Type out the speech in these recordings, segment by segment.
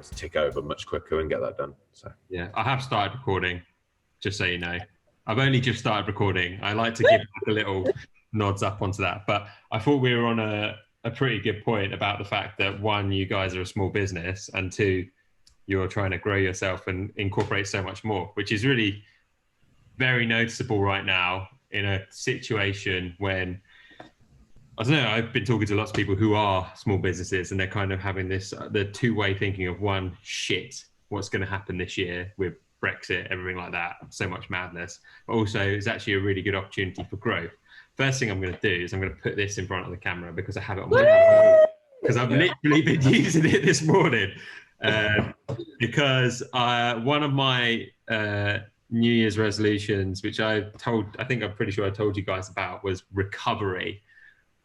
able to tick over much quicker and get that done. So yeah, I have started recording, just so you know. I've only just started recording. I like to give a little nods up onto that, but I thought we were on a pretty good point about the fact that, one, you guys are a small business, and two, you're trying to grow yourself and incorporate so much more, which is really very noticeable right now in a situation when, I don't know, I've been talking to lots of people who are small businesses, and they're kind of having this, the two-way thinking of, one, shit, what's going to happen this year with Brexit, everything like that, so much madness, but also it's actually a really good opportunity for growth. First thing I'm going to do is I'm going to put this in front of the camera because I have it on my phone, because I've literally been using it this morning. Because one of my New Year's resolutions, which I'm pretty sure I told you guys about, was recovery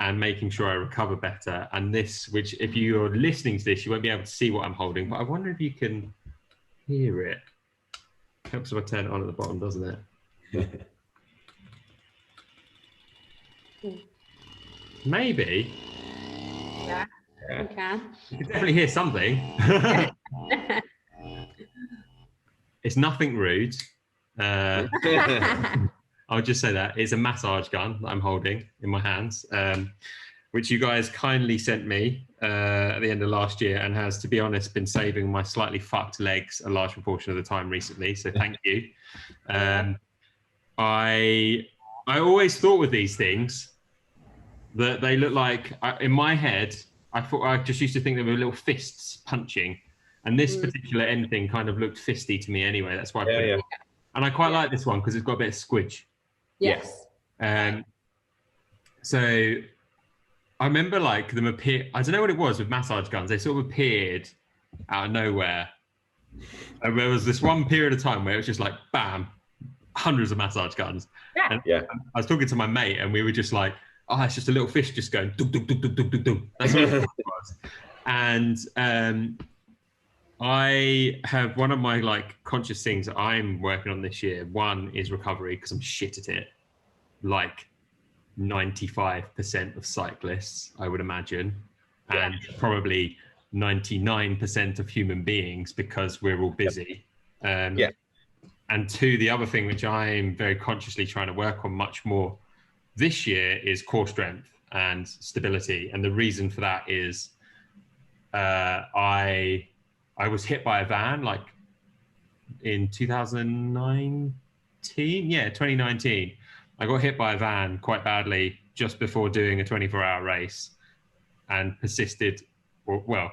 and making sure I recover better. And this, which if you're listening to this, you won't be able to see what I'm holding, but I wonder if you can hear it. Helps if I turn it on at the bottom, doesn't it? Maybe. Yeah, you can. You can definitely hear something. It's nothing rude. I'll just say that. It's a massage gun that I'm holding in my hands, which you guys kindly sent me at the end of last year, and has, to be honest, been saving my slightly fucked legs a large proportion of the time recently. So thank you. I always thought with these things that they look like, in my head, I just used to think they were little fists punching. And this particular end thing kind of looked fisty to me anyway. That's why I put it on. And I quite like this one because it's got a bit of squidge. Yes. So I remember like them appear, I don't know what it was with massage guns. They sort of appeared out of nowhere. And there was this one period of time where it was just like, bam, hundreds of massage guns. Yeah. And I was talking to my mate and we were just like, oh, it's just a little fish just going dum, dum, dum, dum, dum, dum, dum. That's what it was. And I have one of my like conscious things that I'm working on this year. One is recovery, because I'm shit at it. Like 95% of cyclists, I would imagine, and probably 99% of human beings, because we're all busy. And two, the other thing which I'm very consciously trying to work on much more this year is core strength and stability. And the reason for that is I was hit by a van like in 2019. 2019. I got hit by a van quite badly just before doing a 24-hour race, and persisted, well,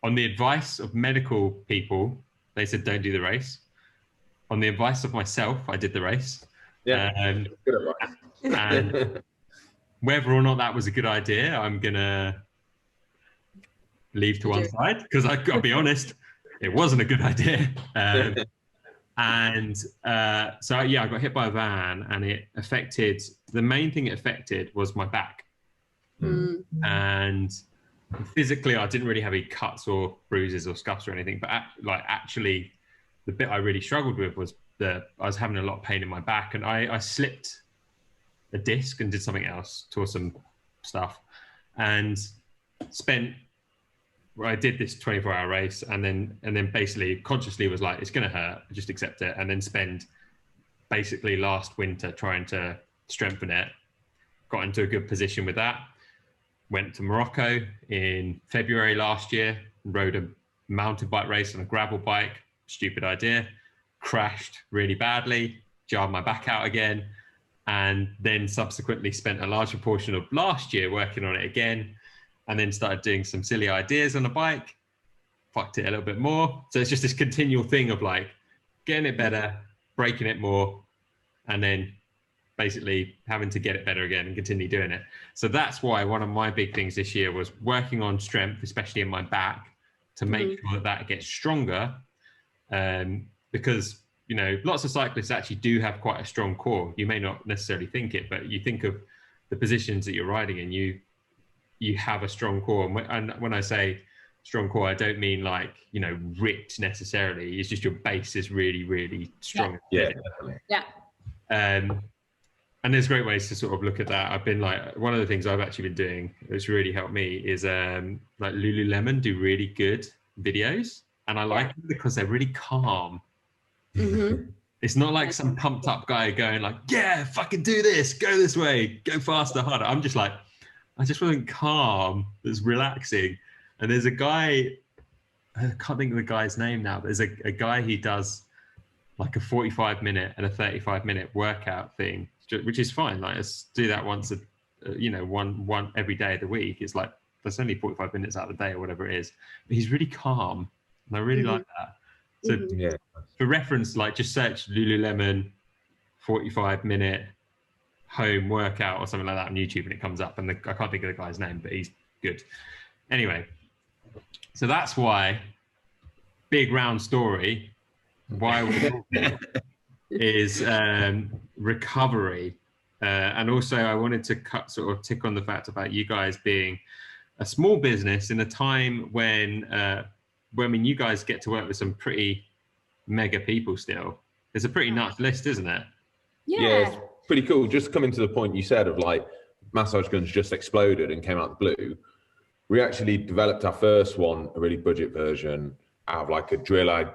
on the advice of medical people, they said don't do the race. On the advice of myself, I did the race. Good advice. And whether or not that was a good idea, I'm gonna leave to one side, because I gotta be honest, it wasn't a good idea. So yeah, I got hit by a van, and it affected, the main thing it affected was my back. And physically I didn't really have any cuts or bruises or scuffs or anything, but actually the bit I really struggled with was I was having a lot of pain in my back, and I slipped a disc and did something else, tore some stuff, and I did this 24-hour race, and then basically consciously was like, it's going to hurt, just accept it, and then spend basically last winter trying to strengthen it. Got into a good position with that. Went to Morocco in February last year, rode a mountain bike race on a gravel bike. Stupid idea. Crashed really badly, jarred my back out again, and then subsequently spent a large proportion of last year working on it again, and then started doing some silly ideas on the bike, fucked it a little bit more. So it's just this continual thing of like getting it better, breaking it more, and then basically having to get it better again and continue doing it. So that's why one of my big things this year was working on strength, especially in my back, to make sure that gets stronger. Because, you know, lots of cyclists actually do have quite a strong core. You may not necessarily think it, but you think of the positions that you're riding in, you have a strong core. And when I say strong core, I don't mean like, you know, ripped necessarily. It's just your base is really, really strong. Yeah, definitely. Yeah. And there's great ways to sort of look at that. I've been like, one of the things I've actually been doing that's really helped me is like Lululemon do really good videos, and I like them because they're really calm. Mm-hmm. It's not like some pumped up guy going like, yeah, fucking do this, go this way, go faster, harder. I'm just like, I just want calm, that's relaxing. And there's a guy, I can't think of the guy's name now, but there's a guy, he does like a 45-minute and a 35-minute workout thing, which is fine. Like, let's do that once one every day of the week. It's like, that's only 45 minutes out of the day or whatever it is. But he's really calm, and I really like that. So for reference, like, just search Lululemon 45-minute home workout or something like that on YouTube, and it comes up. And I can't think of the guy's name, but he's good. Anyway, so that's why, big round story, why we're talking is recovery. And also I wanted to tick on the fact about you guys being a small business in a time when, you guys get to work with some pretty mega people still. It's a pretty nuts list, isn't it? Yeah, it's pretty cool. Just coming to the point you said of like massage guns just exploded and came out of the blue. We actually developed our first one, a really budget version, out of like a drill I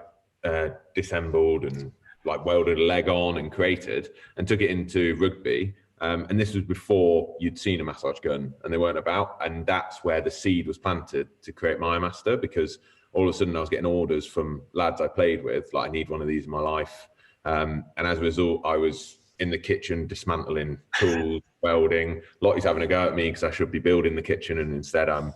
disassembled and like welded a leg on and created, and took it into rugby. And this was before you'd seen a massage gun and they weren't about. And that's where the seed was planted to create MyoMaster, because all of a sudden I was getting orders from lads I played with, like, I need one of these in my life. And as a result, I was in the kitchen dismantling tools, welding. Lottie's having a go at me because I should be building the kitchen, and instead I'm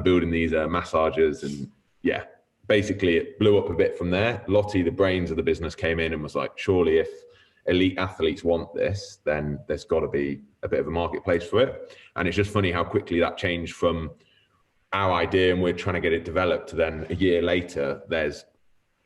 building these massagers. And yeah, basically it blew up a bit from there. Lottie, the brains of the business, came in and was like, surely if elite athletes want this, then there's got to be a bit of a marketplace for it. And it's just funny how quickly that changed from our idea and we're trying to get it developed to then a year later, there's,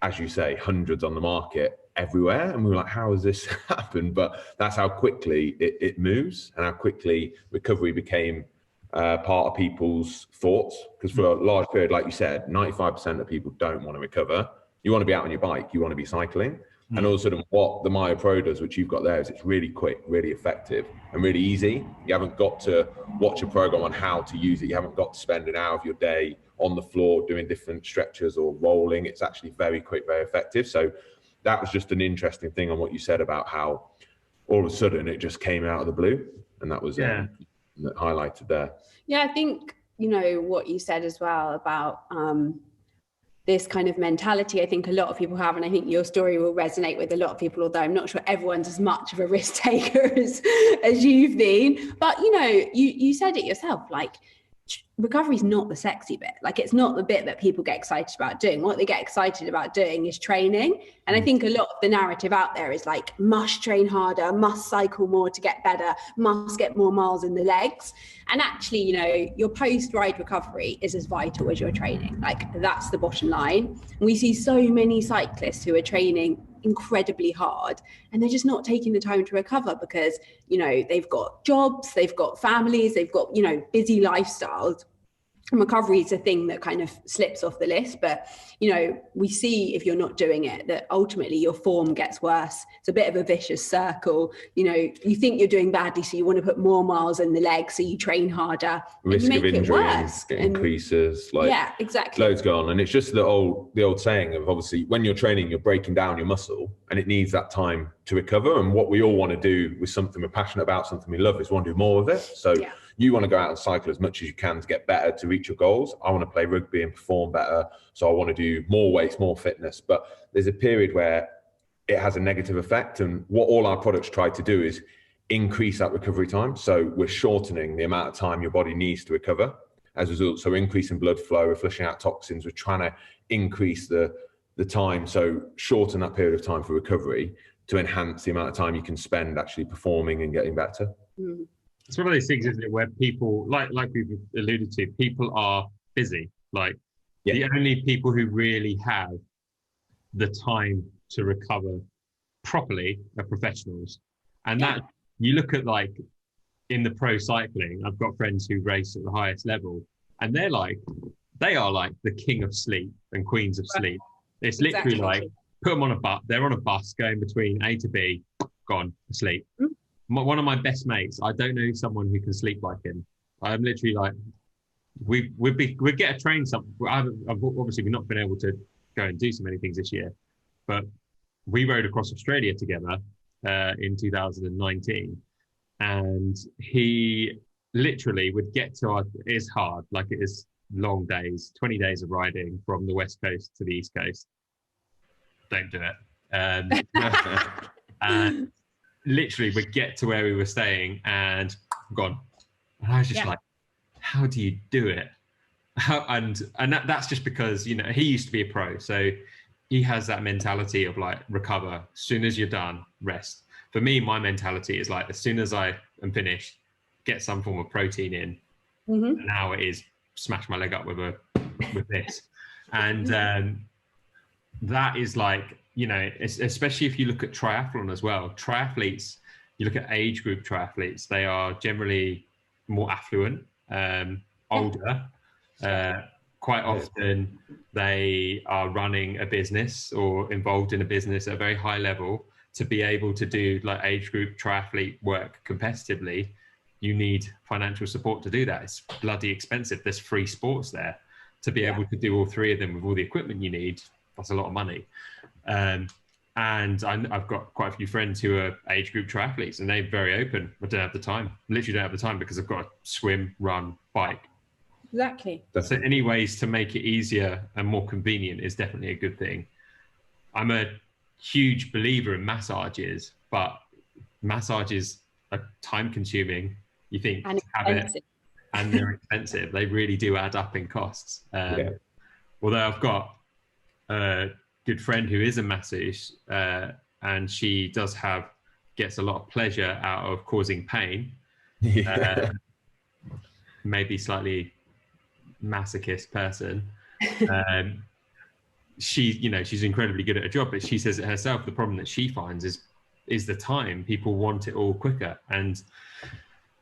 as you say, hundreds on the market everywhere. And we were like, how has this happened? But that's how quickly it moves, and how quickly recovery became part of people's thoughts. Because for a large period, like you said, 95% of people don't want to recover. You want to be out on your bike, you want to be cycling. And all of a sudden, what the Myo Pro does, which you've got there, is it's really quick, really effective, and really easy. You haven't got to watch a program on how to use it. You haven't got to spend an hour of your day on the floor doing different stretches or rolling. It's actually very quick, very effective. So that was just an interesting thing on what you said about how all of a sudden it just came out of the blue, and that was highlighted there. Yeah, I think, what you said as well about this kind of mentality, I think a lot of people have, and I think your story will resonate with a lot of people, although I'm not sure everyone's as much of a risk taker as you've been. But, you said it yourself, like, recovery is not the sexy bit. Like, it's not the bit that people get excited about doing. What they get excited about doing is training. And I think a lot of the narrative out there is like, must train harder, must cycle more to get better, must get more miles in the legs. And actually, your post-ride recovery is as vital as your training. Like, that's the bottom line. And we see so many cyclists who are training incredibly hard, and they're just not taking the time to recover because they've got jobs, they've got families, they've got busy lifestyles. And recovery is a thing that kind of slips off the list, but we see, if you're not doing it, that ultimately your form gets worse. It's a bit of a vicious circle. You think you're doing badly, so you want to put more miles in the legs, so you train harder. Risk of injury increases. Yeah, exactly. Loads go on, and it's just the old saying of, obviously, when you're training, you're breaking down your muscle, and it needs that time to recover. And what we all want to do with something we're passionate about, something we love, is want to do more of it. So. Yeah. You want to go out and cycle as much as you can to get better, to reach your goals. I want to play rugby and perform better, so I want to do more weights, more fitness. But there's a period where it has a negative effect, and what all our products try to do is increase that recovery time. So we're shortening the amount of time your body needs to recover as a result. So we're increasing blood flow, we're flushing out toxins, we're trying to increase the time, so shorten that period of time for recovery to enhance the amount of time you can spend actually performing and getting better. Mm. It's one of those things, isn't it, where people, like we've alluded to, people are busy. Like, the only people who really have the time to recover properly are professionals. And that, you look at, like, in the pro cycling, I've got friends who race at the highest level, and they are like the king of sleep and queens of sleep. It's literally like, put them on a bus, they're on a bus going between A to B, gone, asleep. Mm. One of my best mates, I don't know someone who can sleep like him. I'm literally like, we'd get a train. Obviously, we've not been able to go and do so many things this year. But we rode across Australia together in 2019, and he literally would get to our, it's hard, like it is long days, 20 days of riding from the West Coast to the East Coast. Don't do it. And literally would get to where we were staying and gone. And I was just like, how do you do it? And that's just because, you know, he used to be a pro. So he has that mentality of like, recover. As soon as you're done, rest. For me, my mentality is like, as soon as I am finished, get some form of protein in. And now it is smash my leg up with this. And that is like, you know, especially if you look at triathlon as well. Triathletes, you look at age group triathletes, they are generally more affluent, older. Quite often they are running a business or involved in a business at a very high level. To be able to do like age group triathlete work competitively, you need financial support to do that. It's bloody expensive. There's free sports there. To be able to do all three of them with all the equipment you need, that's a lot of money. And I've got quite a few friends who are age group triathletes, and they're very open. I don't have the time. Literally don't have the time because I've got to swim, run, bike. Exactly. So any ways to make it easier and more convenient is definitely a good thing. I'm a huge believer in massages, but massages are time consuming. You think and have it, and they're expensive. They really do add up in costs. Although I've got a good friend who is a masseuse, and she gets a lot of pleasure out of causing pain. Maybe slightly masochist person. She's incredibly good at her job, but she says it herself. The problem that she finds is the time. People want it all quicker, and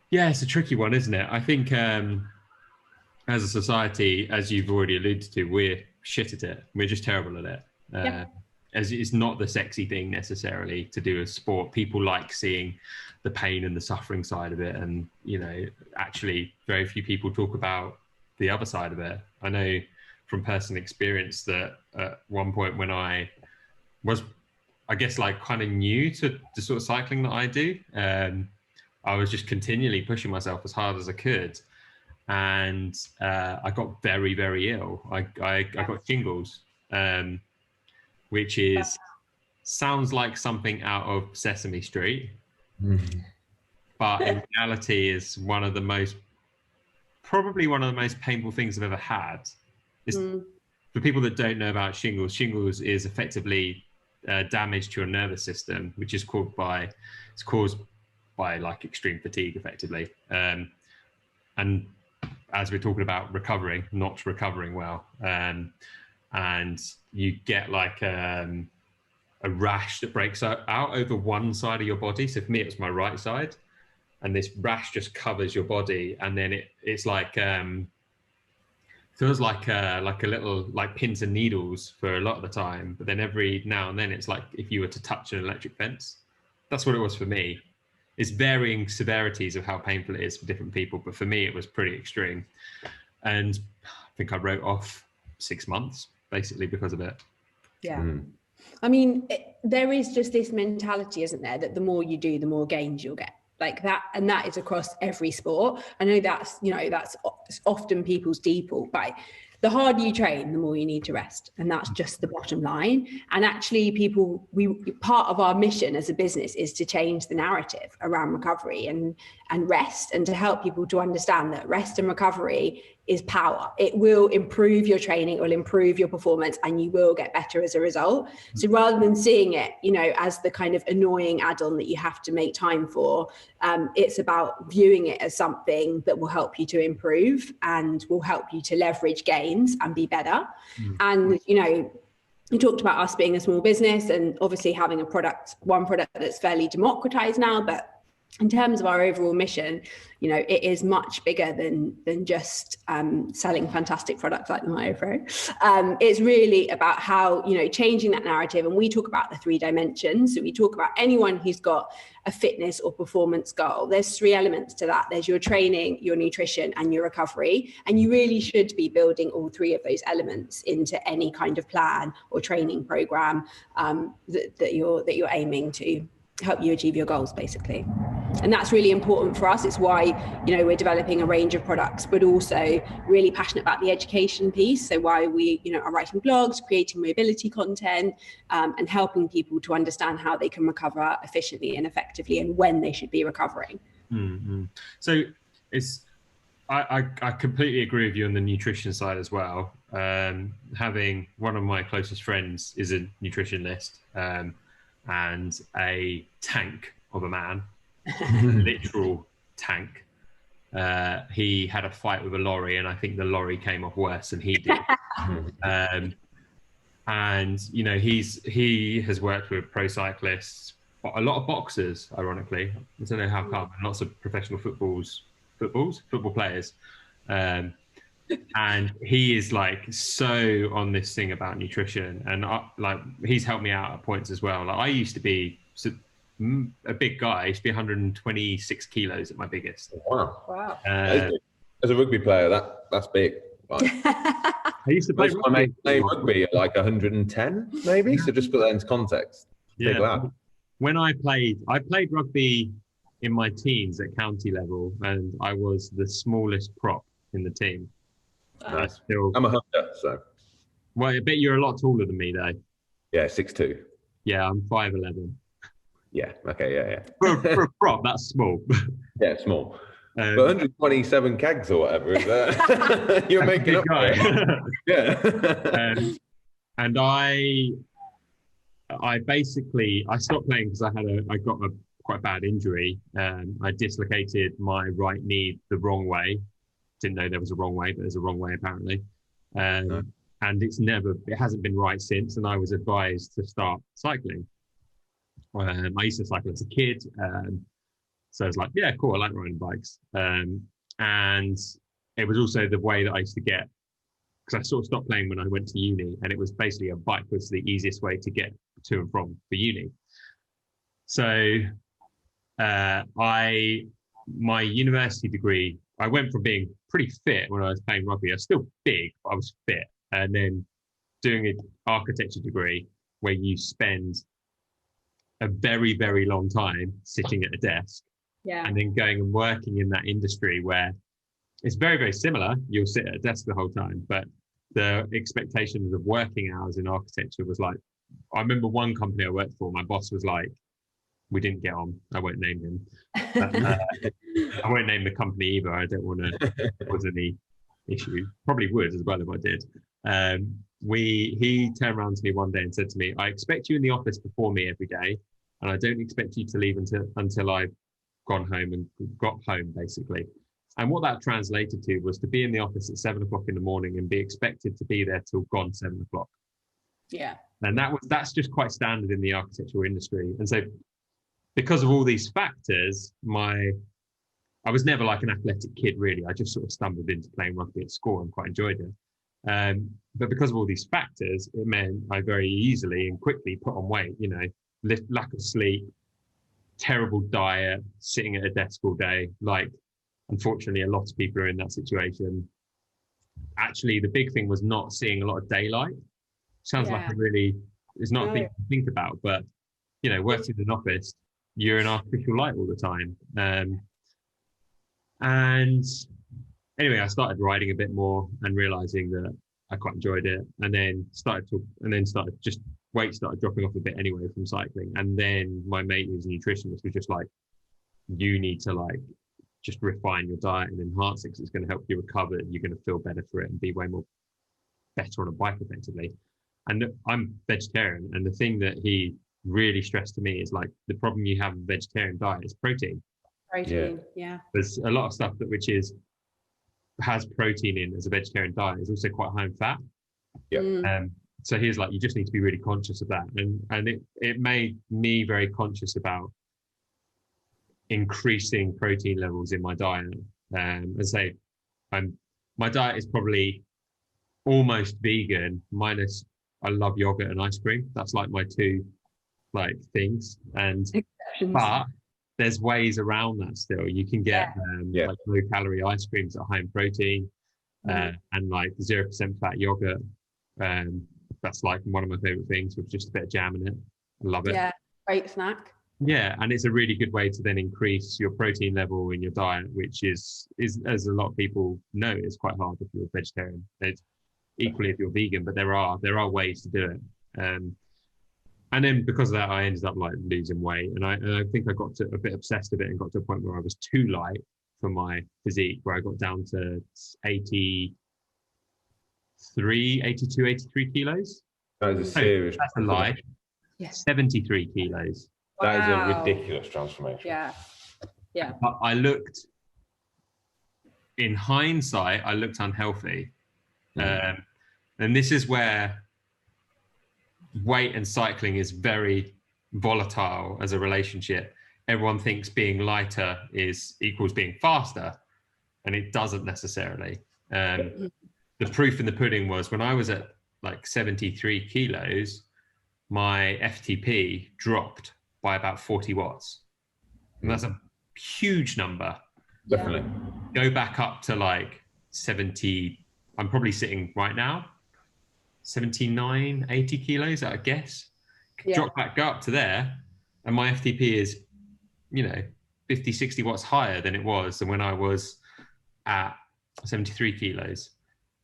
it's a tricky one, isn't it? I think as a society, as you've already alluded to, we're shit at it. We're just terrible at it. As it's not the sexy thing necessarily to do a sport. People like seeing the pain and the suffering side of it, and actually very few people talk about the other side of it. I know from personal experience that at one point when I was, I guess, like kind of new to the sort of cycling that I do, I was just continually pushing myself as hard as I could, and I got very, very ill. I got shingles, which sounds like something out of Sesame Street, but in reality is probably one of the most painful things I've ever had. For people that don't know about shingles is effectively damage to your nervous system, which is caused by like extreme fatigue, effectively. And as we're talking about not recovering well, and you get like a rash that breaks out over one side of your body. So for me, it was my right side, and this rash just covers your body, and then it's like feels like a little like pins and needles for a lot of the time, but then every now and then it's like if you were to touch an electric fence. That's what it was for me. It's varying severities of how painful it is for different people, but for me it was pretty extreme, and I think I wrote off 6 months basically because of it. I mean, there is just this mentality, isn't there, that the more you do, the more gains you'll get. Like that, and that is across every sport. I know that's often people's default, but the harder you train, the more you need to rest, and that's just the bottom line. And actually, part of our mission as a business is to change the narrative around recovery and rest, and to help people to understand that rest and recovery is power. It will improve your training, it will improve your performance, and you will get better as a result. So rather than seeing it, as the kind of annoying add-on that you have to make time for, it's about viewing it as something that will help you to improve and will help you to leverage gains and be better. And, you talked about us being a small business and obviously having one product that's fairly democratized now, but in terms of our overall mission, you know, it is much bigger than just selling fantastic products like the MyoPro. It's really about how, you know, changing that narrative. And we talk about the 3 dimensions. So we talk about anyone who's got a fitness or performance goal. There's 3 elements to that. There's your training, your nutrition, and your recovery. And you really should be building all 3 of those elements into any kind of plan or training program that you're aiming to help you achieve your goals, basically. And that's really important for us. It's why, you know, we're developing a range of products, but also really passionate about the education piece. So why we, you know, are writing blogs, creating mobility content, and helping people to understand how they can recover efficiently and effectively, and when they should be recovering. Mm-hmm. So I completely agree with you on the nutrition side as well. Having one of my closest friends is a nutritionist, and a tank of a man, literal tank. He had a fight with a lorry, and I think the lorry came off worse than he did. And you know, he has worked with pro cyclists, a lot of boxers, ironically. I don't know how come, and lots of professional football players. And he is like so on this thing about nutrition, and like he's helped me out at points as well. Like I used to be a big guy. I used to be 126 kilos at my biggest. Wow. As a rugby player, that's big. Like, I used to play rugby at like 110 maybe. So just put that into context. Big lad. When I played rugby in my teens at county level, and I was the smallest prop in the team. Nice. I'm a hunter, so. Well, I bet you're a lot taller than me, though. Yeah, 6'2". Yeah, I'm 5'11". Yeah. Okay. Yeah. For a prop, that's small. Yeah, small. But 127 kegs or whatever is that? You're making up. Guy. Yeah. And I basically stopped playing because I got a quite bad injury. I dislocated my right knee the wrong way. Didn't know there was a wrong way, but there's a wrong way apparently. And it hasn't been right since. And I was advised to start cycling. I used to cycle as a kid. So I was like, yeah, cool. I like riding bikes. And it was also the way that I used to get, because I sort of stopped playing when I went to uni, and it was basically a bike was the easiest way to get to and from for uni. So my university degree, I went from being pretty fit when I was playing rugby. I was still big, but I was fit. And then doing an architecture degree where you spend a very, very long time sitting at a desk, and then going and working in that industry where it's very, very similar. You'll sit at a desk the whole time, but the expectations of working hours in architecture was like, I remember one company I worked for, my boss was like, we didn't get on. I won't name him. I won't name the company either. I don't want to cause any issue. Probably would as well if I did. He turned around to me one day and said to me, I expect you in the office before me every day, and I don't expect you to leave until I've gone home and got home, basically. And what that translated to was to be in the office at 7 o'clock in the morning and be expected to be there till gone 7 o'clock. Yeah. And that's just quite standard in the architectural industry. And so because of all these factors, I was never like an athletic kid, really. I just sort of stumbled into playing rugby at school and quite enjoyed it. But because of all these factors, it meant I very easily and quickly put on weight, you know, lack of sleep, terrible diet, sitting at a desk all day. Like, unfortunately, a lot of people are in that situation. Actually, the big thing was not seeing a lot of daylight. Sounds like it's not a thing to think about, but, you know, working in an office, you're in artificial light all the time. And anyway, I started riding a bit more and realizing that I quite enjoyed it, and then weight started dropping off a bit anyway from cycling. And then my mate who's a nutritionist was just like, you need to like just refine your diet and enhance it because it's going to help you recover. You're going to feel better for it and be way more better on a bike effectively. And I'm vegetarian, and the thing that he really stressed to me is like the problem you have with vegetarian diet is protein. Yeah. There's a lot of stuff has protein in as a vegetarian diet is also quite high in fat. So he's like, you just need to be really conscious of that, and it made me very conscious about increasing protein levels in my diet. As I say, my diet is probably almost vegan, minus I love yogurt and ice cream. That's like my two like things. And but there's ways around that still. You can get like low calorie ice creams that are high in protein, and like 0% fat yogurt. That's like one of my favorite things with just a bit of jam in it. I love it. Yeah, great snack. Yeah, and it's a really good way to then increase your protein level in your diet, which is as a lot of people know, it's quite hard if you're vegetarian. It's equally if you're vegan, but there are ways to do it. And then because of that, I ended up like losing weight, and I think I got to a bit obsessed with it and got to a point where I was too light for my physique, where I got down to 82, 83 kilos. That is a serious. That's a lie. Yes. 73 kilos. That is a ridiculous transformation. Yeah. Yeah. But I looked, in hindsight, I looked unhealthy. And this is where weight and cycling is very volatile as a relationship. Everyone thinks being lighter equals being faster, and it doesn't necessarily. The proof in the pudding was when I was at like 73 kilos, my FTP dropped by about 40 watts. And that's a huge number. Definitely. Go back up to like 70, I'm probably sitting right now, 79, 80 kilos, I guess. Drop back up to there, and my FTP is, 50, 60 watts higher than it was than when I was at 73 kilos.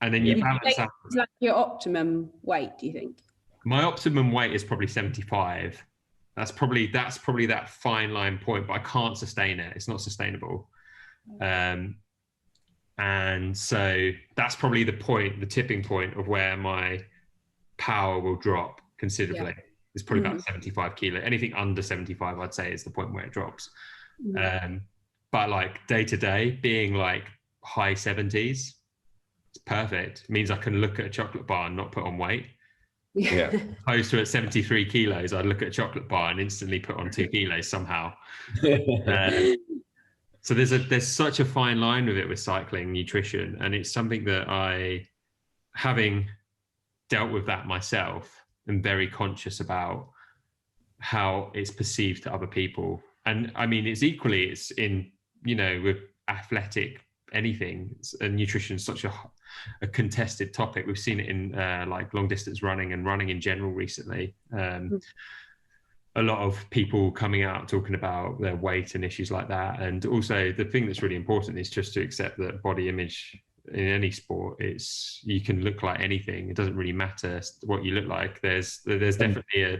And then you balance out. Like your optimum weight, do you think? My optimum weight is probably 75. That's probably that fine line point, but I can't sustain it. It's not sustainable. And so that's probably the tipping point of where my power will drop considerably. It's probably about 75 kilo. Anything under 75, I'd say, is the point where it drops. But like day to day, being like high 70s, it's perfect. It means I can look at a chocolate bar and not put on weight. Yeah. Opposed to at 73 kilos, I'd look at a chocolate bar and instantly put on 2 kilos somehow. So there's such a fine line with it with cycling, nutrition, and it's something that having dealt with that myself, am very conscious about how it's perceived to other people. And I mean, it's in, with athletic anything, and nutrition is such a contested topic. We've seen it in like long distance running and running in general recently. A lot of people coming out talking about their weight and issues like that. And also the thing that's really important is just to accept that body image in any sport, you can look like anything. It doesn't really matter what you look like. There's definitely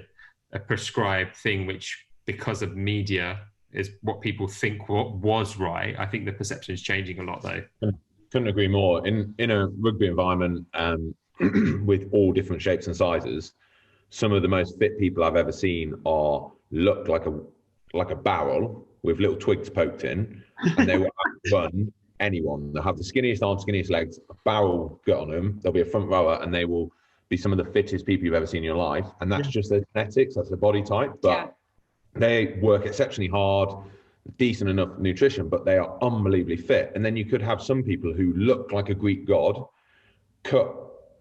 a prescribed thing, which because of media is what people think what was right. I think the perception is changing a lot though. Couldn't agree more. In a rugby environment, with all different shapes and sizes, some of the most fit people I've ever seen look like a barrel with little twigs poked in, and they will outrun anyone. They'll have the skinniest arms, skinniest legs, a barrel gut on them. They'll be a front rower, and they will be some of the fittest people you've ever seen in your life. And that's just their genetics, that's their body type. But they work exceptionally hard, decent enough nutrition, but they are unbelievably fit. And then you could have some people who look like a Greek god, cut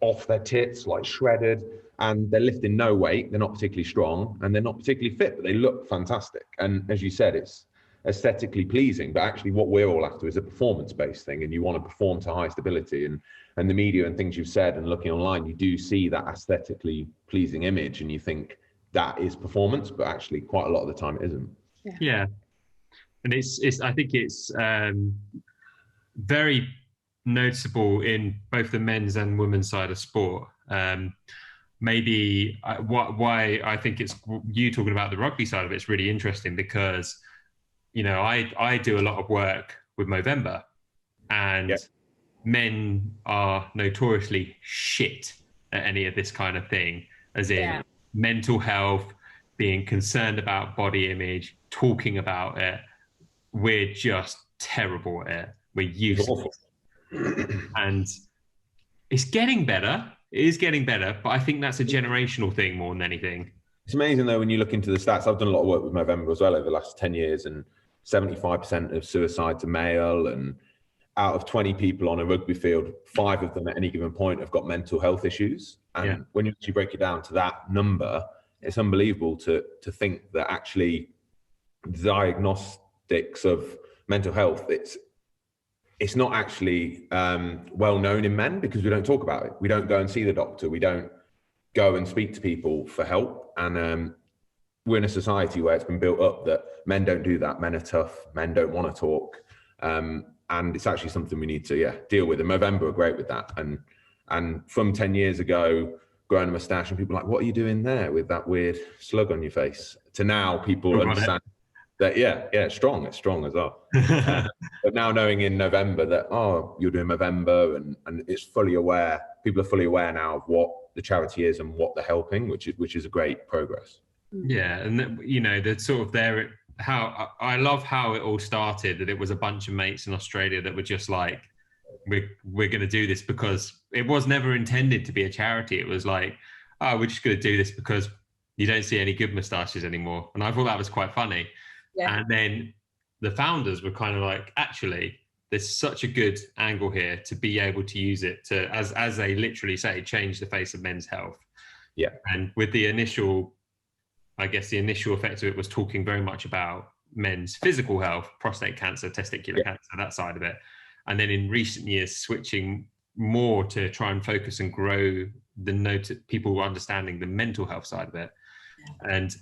off their tits, like shredded, and they're lifting no weight. They're not particularly strong, and they're not particularly fit, but they look fantastic. And as you said, it's aesthetically pleasing, but actually what we're all after is a performance-based thing, and you want to perform to high stability. And the media and things you've said and looking online, you do see that aesthetically pleasing image, and you think that is performance, but actually quite a lot of the time it isn't. Yeah. And I think it's very noticeable in both the men's and women's side of sport. Maybe why I think it's you talking about the rugby side of it's really interesting, because I do a lot of work with Movember, and men are notoriously shit at any of this kind of thing, as in mental health, being concerned about body image, talking about it. We're just terrible at it. We're useless. And it's getting better. It is getting better, but I think that's a generational thing more than anything. It's amazing though when you look into the stats. I've done a lot of work with Movember as well over the last 10 years, and 75% of suicides are male, and out of 20 people on a rugby field, 5 of them at any given point have got mental health issues. And when you actually break it down to that number, it's unbelievable to think that actually diagnostics of mental health, it's not actually well known in men, because we don't talk about it. We don't go and see the doctor. We don't go and speak to people for help. And we're in a society where it's been built up that men don't do that. Men are tough. Men don't want to talk. And it's actually something we need to deal with. And Movember are great with that. And from 10 years ago, growing a mustache and people are like, what are you doing there with that weird slug on your face? To now people understand that, it's strong as well. But now knowing in November that, you're doing Movember, and it's fully aware, people are fully aware now of what the charity is and what they're helping, which is a great progress. Yeah. And the sort of how I love how it all started, that it was a bunch of mates in Australia that were just like, we're going to do this because it was never intended to be a charity. It was like, we're just going to do this because you don't see any good moustaches anymore. And I thought that was quite funny. Yeah. And then the founders were kind of like, actually, there's such a good angle here to be able to use it to, as they literally say, change the face of men's health. Yeah. And with the initial effect of it was talking very much about men's physical health, prostate cancer, testicular cancer, that side of it. And then in recent years, switching more to try and focus and grow people understanding the mental health side of it. And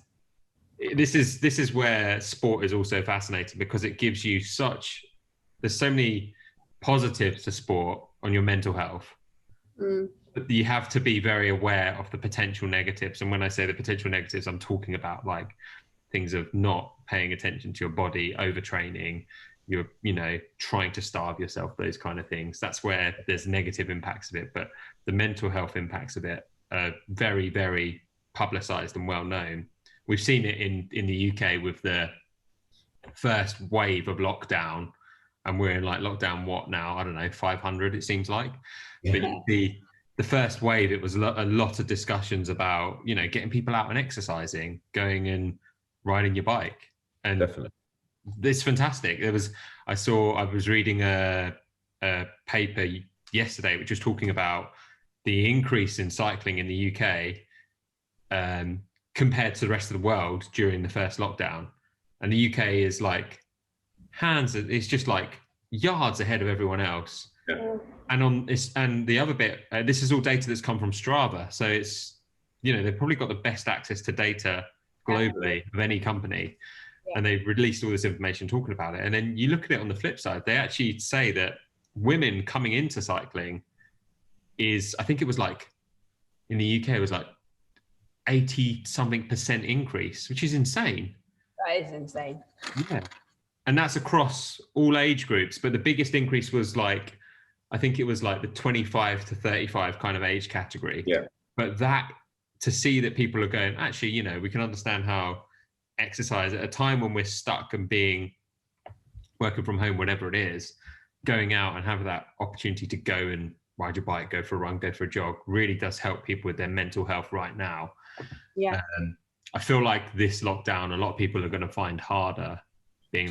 this is where sport is also fascinating, because it gives you there's so many positives to sport on your mental health. But you have to be very aware of the potential negatives. And when I say the potential negatives, I'm talking about like things of not paying attention to your body, overtraining, you're trying to starve yourself, those kind of things. That's where there's negative impacts of it. But the mental health impacts of it are very, very publicized and well known. We've seen it in the UK with the first wave of lockdown, and we're in like lockdown what now? I don't know, 500 it seems like. But the first wave, it was a lot of discussions about getting people out and exercising, going and riding your bike. And definitely, it's fantastic. I was reading a paper yesterday which was talking about the increase in cycling in the UK compared to the rest of the world during the first lockdown. And the UK is like it's just like yards ahead of everyone else. Yeah. And the other bit, this is all data that's come from Strava. So it's, they've probably got the best access to data globally of any company. Yeah. And they've released all this information talking about it. And then you look at it on the flip side, they actually say that women coming into cycling I think it was like, in the UK, it was like 80-something% increase, which is insane. That is insane. Yeah. And that's across all age groups. But the biggest increase was like, I think it was like the 25 to 35 kind of age category. Yeah. But to see that people are going, actually, we can understand how exercise at a time when we're stuck and working from home, whatever it is, going out and have that opportunity to go and ride your bike, go for a run, go for a jog, really does help people with their mental health right now. Yeah. I feel like this lockdown, a lot of people are going to find harder being.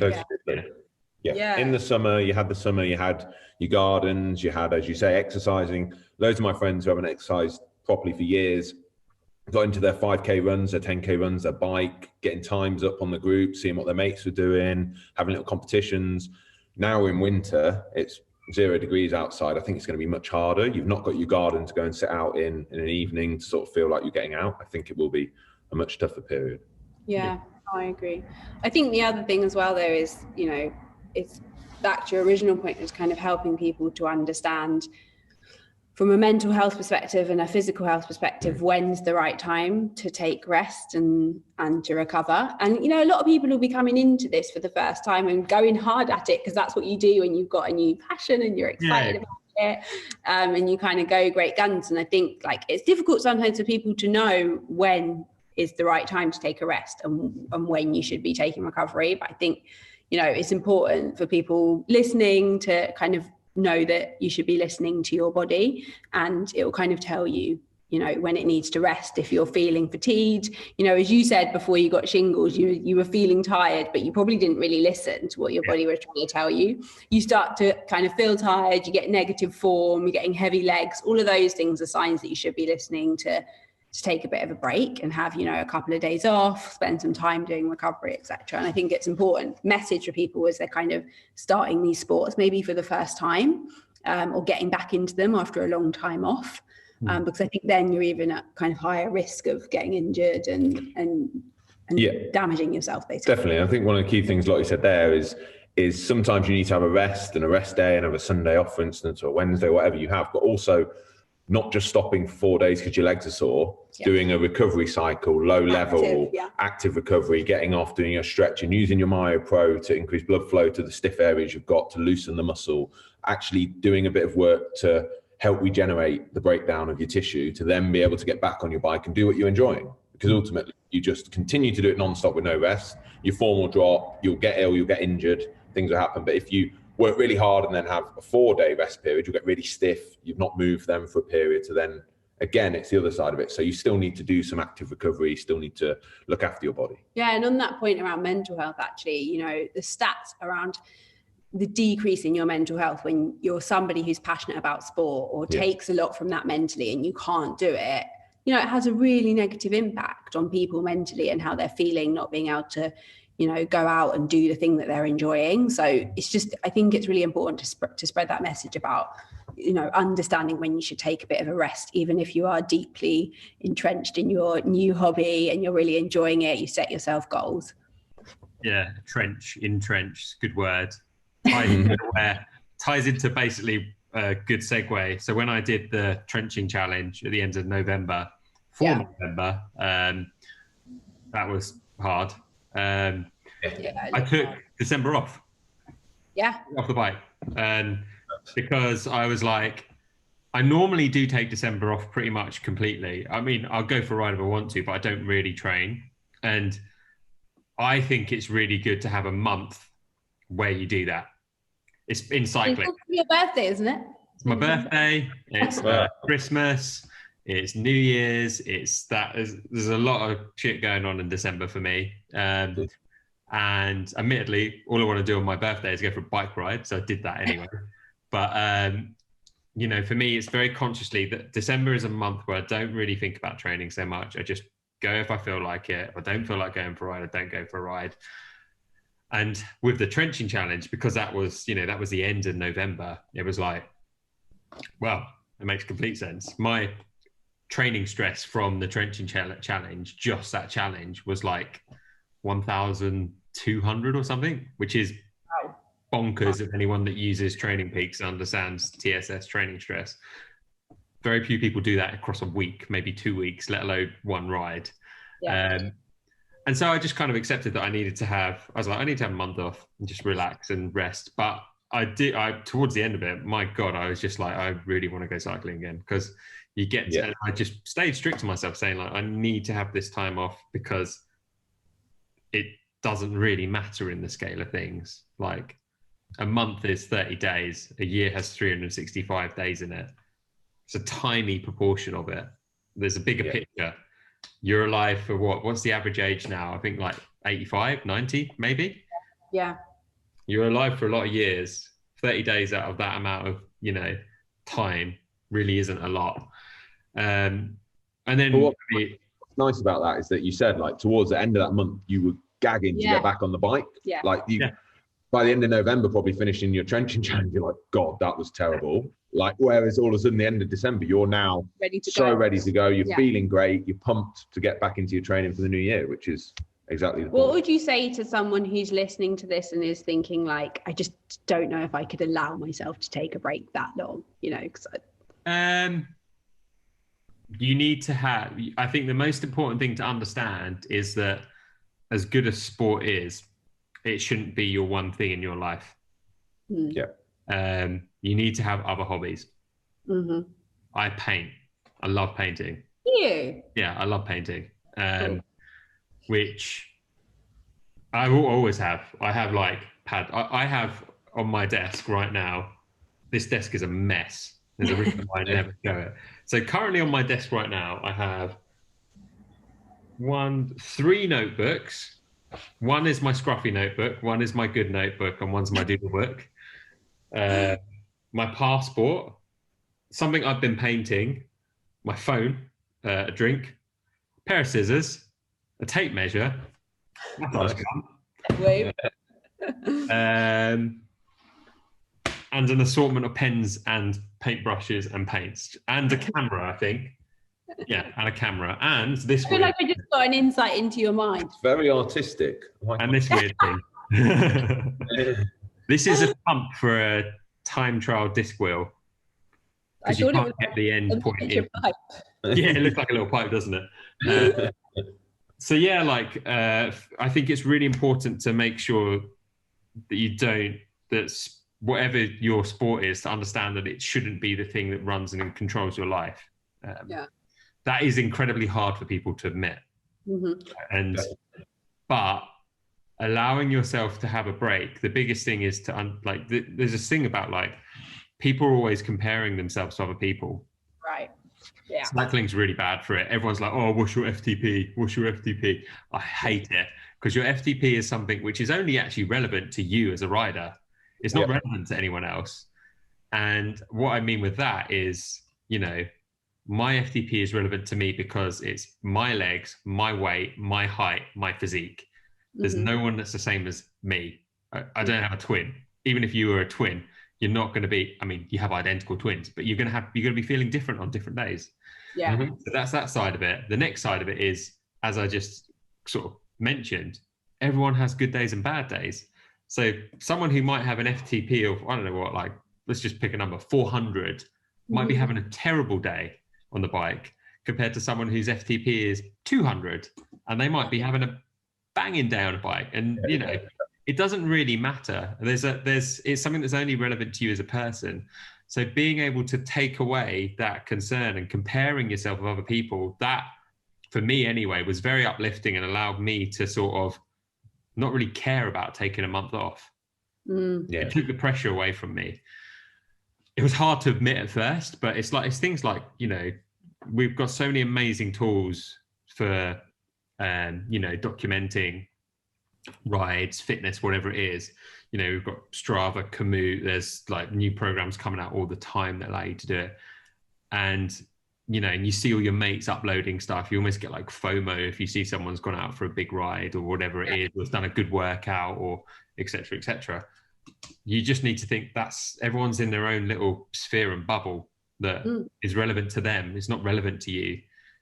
Yeah. In the summer, you had your gardens, you had, as you say, exercising. Loads of my friends who haven't exercised properly for years got into their 5K runs, their 10K runs, their bike, getting times up on the group, seeing what their mates were doing, having little competitions. Now we're in winter, it's 0 degrees outside. I think it's going to be much harder. You've not got your garden to go and sit out in an evening to sort of feel like you're getting out. I think it will be a much tougher period. Yeah, I agree. I think the other thing as well, though, is, it's back to your original point, is kind of helping people to understand from a mental health perspective and a physical health perspective, when's the right time to take rest and to recover. And, a lot of people will be coming into this for the first time and going hard at it, because that's what you do when you've got a new passion and you're excited about it. And you kind of go great guns. And I think like it's difficult sometimes for people to know when is the right time to take a rest and when you should be taking recovery. But I think, it's important for people listening to kind of know that you should be listening to your body, and it will kind of tell you you know, when it needs to rest. If you're feeling fatigued, you know, as you said before you got shingles, you were feeling tired, but you probably didn't really listen to what your body was trying to tell you. You start to kind of feel tired, you get negative form, you're getting heavy legs. All of those things are signs that you should be listening to take a bit of a break and have, you know, a couple of days off, spend some time doing recovery, etc. And I think it's important message for people as they're kind of starting these sports, maybe for the first time, or getting back into them after a long time off. Because I think then you're even at kind of higher risk of getting injured and damaging yourself, basically. Definitely. I think one of the key things, like you said there, is sometimes you need to have a rest and a rest day and have a Sunday off, for instance, or a Wednesday, whatever you have, but also not just stopping for 4 days because your legs are sore, doing a recovery cycle, low level, active recovery, getting off, doing your stretching, using your Myo Pro to increase blood flow to the stiff areas you've got, to loosen the muscle, actually doing a bit of work to help regenerate the breakdown of your tissue to then be able to get back on your bike and do what you're enjoying. Because ultimately, you just continue to do it non-stop with no rest, your form will drop, you'll get ill, you'll get injured, things will happen. But if you work really hard and then have a 4-day rest period, you'll get really stiff, you've not moved them for a period, so then again, it's the other side of it. So you still need to do some active recovery, you still need to look after your body. Yeah, and on that point around mental health, actually, you know, the stats around the decrease in your mental health when you're somebody who's passionate about sport or takes a lot from that mentally and you can't do it, you know, it has a really negative impact on people mentally and how they're feeling, not being able to, you know, go out and do the thing that they're enjoying. So it's just, I think it's really important to spread that message about, you know, understanding when you should take a bit of a rest, even if you are deeply entrenched in your new hobby and you're really enjoying it, you set yourself goals. Yeah, entrench, good word. Ties into basically a good segue. So when I did the trenching challenge at the end of November, November, that was hard. I took December off. Off the bike. Because I was like, I normally do take December off pretty much completely. I mean, I'll go for a ride if I want to, but I don't really train. And I think it's really good to have a month where you do that. It's in cycling. It's your birthday, isn't it? It's my birthday. It's Christmas. It's New Year's. There's a lot of shit going on in December for me. And admittedly, all I want to do on my birthday is go for a bike ride. So I did that anyway. But, you know, for me, it's very consciously that December is a month where I don't really think about training so much. I just go if I feel like it. If I don't feel like going for a ride, I don't go for a ride. And with the trenching challenge, because that was, you know, that was the end of November, it was like, well, it makes complete sense. My training stress from the trenching challenge, just that challenge, was like 1,200 or something, which is bonkers if anyone that uses Training Peaks understands TSS training stress. Very few people do that across a week, maybe 2 weeks, let alone one ride. And so I just kind of accepted that I need to have a month off and just relax and rest. But towards the end of it, my God, I was just like, I really want to go cycling again, because you get to, and I just stayed strict to myself, saying like, I need to have this time off because it doesn't really matter in the scale of things. Like, a month is 30 days, a year has 365 days in it. It's a tiny proportion of it. There's a bigger picture. You're alive for what's the average age now? I think like 85, 90, maybe. Yeah. You're alive for a lot of years. 30 days out of that amount of, you know, time really isn't a lot. And then what's nice about that is that you said, like, towards the end of that month, you were gagging to get back on the bike. Like, by the end of November, probably finishing your trenching challenge, you're like, God, that was terrible. Like, whereas all of a sudden, the end of December, you're now ready to go. You're feeling great. You're pumped to get back into your training for the new year, which is exactly the point. What would you say to someone who's listening to this and is thinking like, I just don't know if I could allow myself to take a break that long, you know? You need to have, I think the most important thing to understand is that as good as sport is, it shouldn't be your one thing in your life. You need to have other hobbies. I paint. I love painting. Yeah, I love painting. Which I will always have. I have like I have on my desk right now, this desk is a mess. There's a reason why I never show it. So currently on my desk right now, I have 3 notebooks. One is my scruffy notebook, one is my good notebook, and one's my doodle book. My passport, something I've been painting, my phone, a drink, a pair of scissors, a tape measure, and an assortment of pens and paintbrushes and paints, and a camera, I think. Yeah, and a camera. And this I feel like I just got an insight into your mind. It's very artistic. And this weird thing. This is a pump for a time trial disc wheel. Because you can't get the end point in. Yeah, it looks like a little pipe, doesn't it? So yeah, like I think it's really important to make sure that whatever your sport is, to understand that it shouldn't be the thing that runs and controls your life. That is incredibly hard for people to admit. But allowing yourself to have a break, the biggest thing is to there's this thing about like people are always comparing themselves to other people. Right. Yeah. Cycling's really bad for it. Everyone's like, oh, what's your FTP? What's your FTP? I hate it, because your FTP is something which is only actually relevant to you as a rider. It's not relevant to anyone else. And what I mean with that is, my FTP is relevant to me because it's my legs, my weight, my height, my physique. There's no one that's the same as me. I don't have a twin. Even if you were a twin, you're not going to be, you have identical twins, but you're going to be feeling different on different days. Yeah. So that's that side of it. The next side of it is, as I just sort of mentioned, everyone has good days and bad days. So someone who might have an FTP of, I don't know what, like, let's just pick a number, 400, might be having a terrible day on the bike compared to someone whose FTP is 200, and they might be having a banging day on a bike. And, it doesn't really matter. It's something that's only relevant to you as a person. So being able to take away that concern and comparing yourself with other people, that, for me anyway, was very uplifting and allowed me to sort of not really care about taking a month off. It took the pressure away from me. It was hard to admit at first, but it's things like, we've got so many amazing tools for, documenting rides, fitness, whatever it is. We've got Strava, Komoot, there's like new programs coming out all the time that allow you to do it. And, and you see all your mates uploading stuff, you almost get like FOMO if you see someone's gone out for a big ride or whatever it is, or has done a good workout, or et cetera, et cetera. You just need to think everyone's in their own little sphere and bubble that is relevant to them. It's not relevant to you.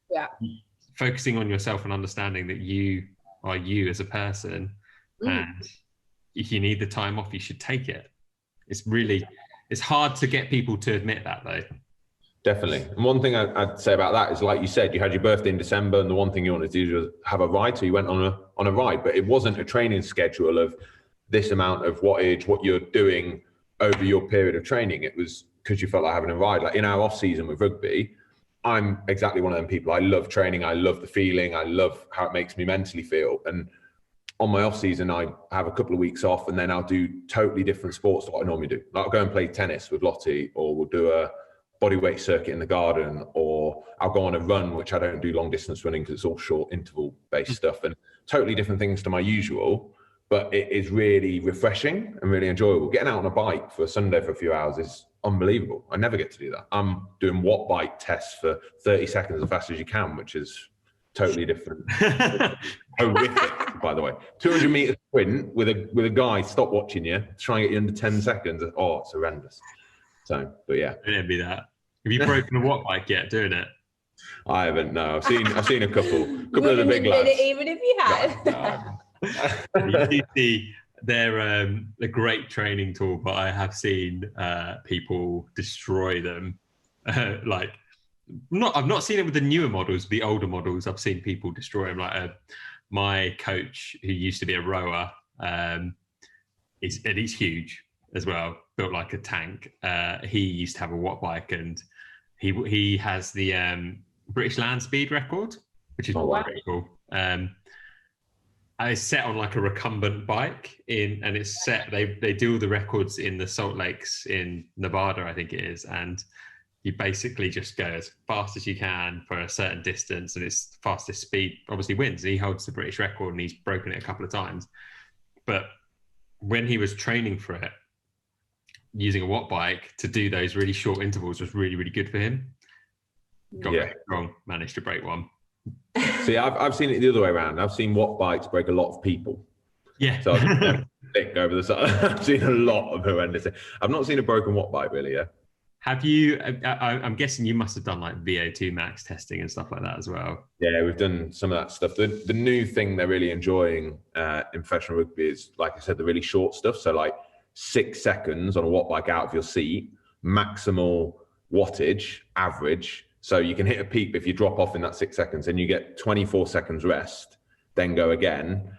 Yeah. Focusing on yourself and understanding that you are you as a person, and if you need the time off, you should take it. It's hard to get people to admit that, though. Definitely. And one thing I'd say about that is, like you said, you had your birthday in December, and the one thing you wanted to do was have a ride, so you went on a ride, but it wasn't a training schedule of this amount of wattage, what you're doing over your period of training. It was because you felt like having a ride. Like in our off season with rugby, I'm exactly one of them people. I love training. I love the feeling. I love how it makes me mentally feel. And on my off season, I have a couple of weeks off, and then I'll do totally different sports to what I normally do. Like I'll go and play tennis with Lottie, or we'll do a bodyweight circuit in the garden, or I'll go on a run, which I don't do long distance running because it's all short interval based stuff, and totally different things to my usual. But it is really refreshing and really enjoyable. Getting out on a bike for a Sunday for a few hours is unbelievable. I never get to do that. I'm doing watt bike tests for 30 seconds as fast as you can, which is totally different. Horrific, by the way. 200 meter sprint with a guy stopwatching you, trying to get you under 10 seconds. Oh, it's horrendous. So, but yeah. I didn't be that. Have you broken a watt bike yet doing it? I haven't. No, I've seen a couple of the big lads. Even if you had. No. You do see they're a great training tool, but I have seen people destroy them. I've not seen it with the newer models, the older models. I've seen people destroy them. Like my coach, who used to be a rower, he's huge as well, built like a tank. He used to have a watt bike, and he has the British land speed record, which is pretty cool. It's set on like a recumbent bike and it's set, they do all the records in the salt lakes in Nevada, I think it is. And you basically just go as fast as you can for a certain distance, and its fastest speed obviously wins. He holds the British record, and he's broken it a couple of times. But when he was training for it, using a watt bike to do those really short intervals was really, really good for him. Got very strong, managed to break one. See, I've seen it the other way around. I've seen watt bikes break a lot of people. Yeah. So I thick over the side. I've seen a lot of horrendous. I've not seen a broken watt bike really. Yeah. Have you? I'm guessing you must have done like VO2 max testing and stuff like that as well. Yeah, we've done some of that stuff. The new thing they're really enjoying in professional rugby is, like I said, the really short stuff. So like 6 seconds on a watt bike out of your seat, maximal wattage, average. So you can hit a peak if you drop off in that 6 seconds, and you get 24 seconds rest, then go again.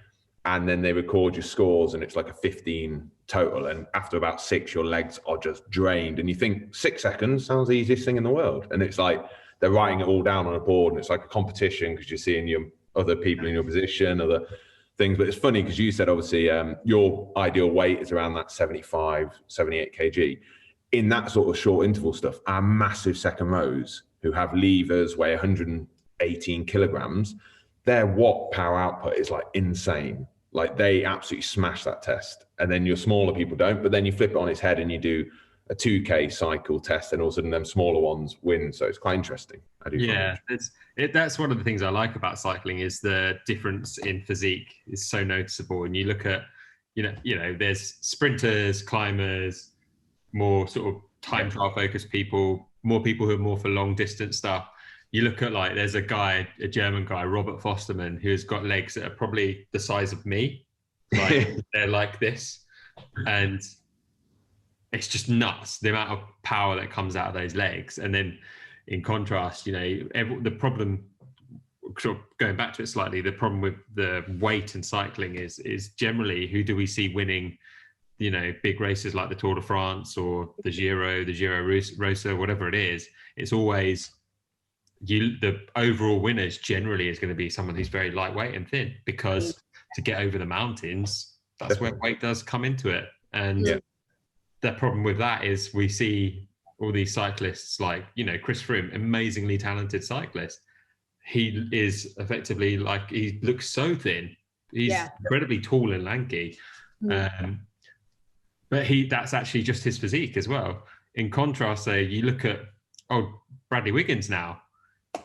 And then they record your scores, and it's like a 15 total. And after about 6, your legs are just drained. And you think 6 seconds sounds the easiest thing in the world. And it's like they're writing it all down on a board, and it's like a competition because you're seeing your other people in your position, other things. But it's funny because you said, obviously, your ideal weight is around that 75, 78 kg. In that sort of short interval stuff, our massive second rows who have levers, weigh 118 kilograms, their watt power output is like insane. Like they absolutely smash that test. And then your smaller people don't, but then you flip it on its head and you do a 2K cycle test, and all of a sudden them smaller ones win. So it's quite interesting. That's one of the things I like about cycling is the difference in physique is so noticeable. And you look at, you know, there's sprinters, climbers, more sort of time trial focused people, more people who are more for long distance stuff. You look at like, there's a German guy, Robert Fosterman, who's got legs that are probably the size of me. Like they're like this. And it's just nuts, the amount of power that comes out of those legs. And then in contrast, you know, the problem, sort of going back to it slightly, the problem with the weight in cycling is generally who do we see winning, you know, big races like the Tour de France or the Giro Rosa, whatever it is. It's always the overall winners generally is going to be someone who's very lightweight and thin, because to get over the mountains, that's where weight does come into it. And the problem with that is we see all these cyclists like, you know, Chris Froome, amazingly talented cyclist. He is effectively like, he looks so thin. He's incredibly tall and lanky. But that's actually just his physique as well. In contrast, though, you look at, Bradley Wiggins now.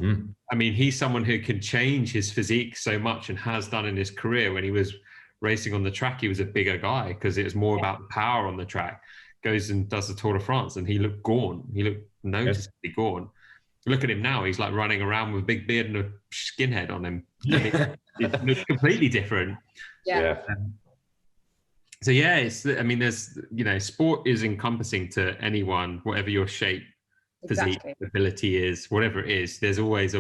I mean, he's someone who can change his physique so much and has done in his career. When he was racing on the track, he was a bigger guy because it was more about the power on the track. Goes and does the Tour de France and he looked gaunt. He looked noticeably gaunt. Look at him now. He's like running around with a big beard and a skinhead on him. It looks completely different. So there's, you know, sport is encompassing to anyone, whatever your shape, physique, ability is, whatever it is. There's always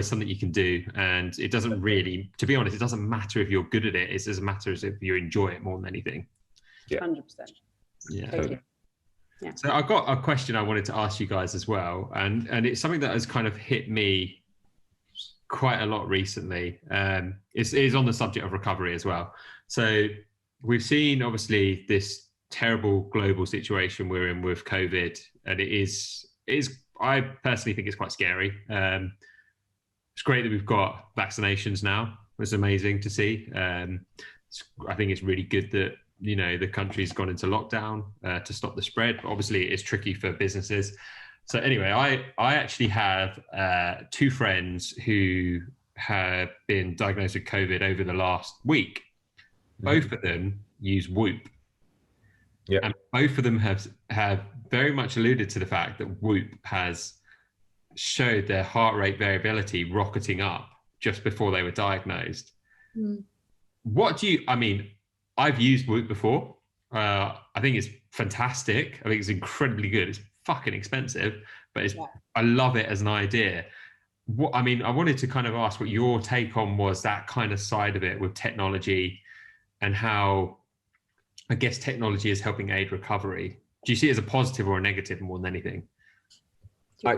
something you can do, and it doesn't really, to be honest, it doesn't matter if you're good at it. It's as a matter as if you enjoy it more than anything. 100%. Yeah. Totally. Yeah. So I've got a question I wanted to ask you guys as well, and it's something that has kind of hit me quite a lot recently. It's on the subject of recovery as well. So we've seen obviously this terrible global situation we're in with COVID, and it is I personally think it's quite scary. It's great that we've got vaccinations now. It's amazing to see. I think it's really good that, you know, the country's gone into lockdown to stop the spread. Obviously, it's tricky for businesses. So anyway, I actually have 2 friends who have been diagnosed with COVID over the last week. Both of them use Whoop. Yeah. And both of them have very much alluded to the fact that Whoop has showed their heart rate variability rocketing up just before they were diagnosed. I've used Whoop before. I think it's fantastic. I think it's incredibly good. It's fucking expensive, but I love it as an idea. I wanted to kind of ask what your take on was that kind of side of it with technology, and how, I guess, technology is helping aid recovery. Do you see it as a positive or a negative more than anything? I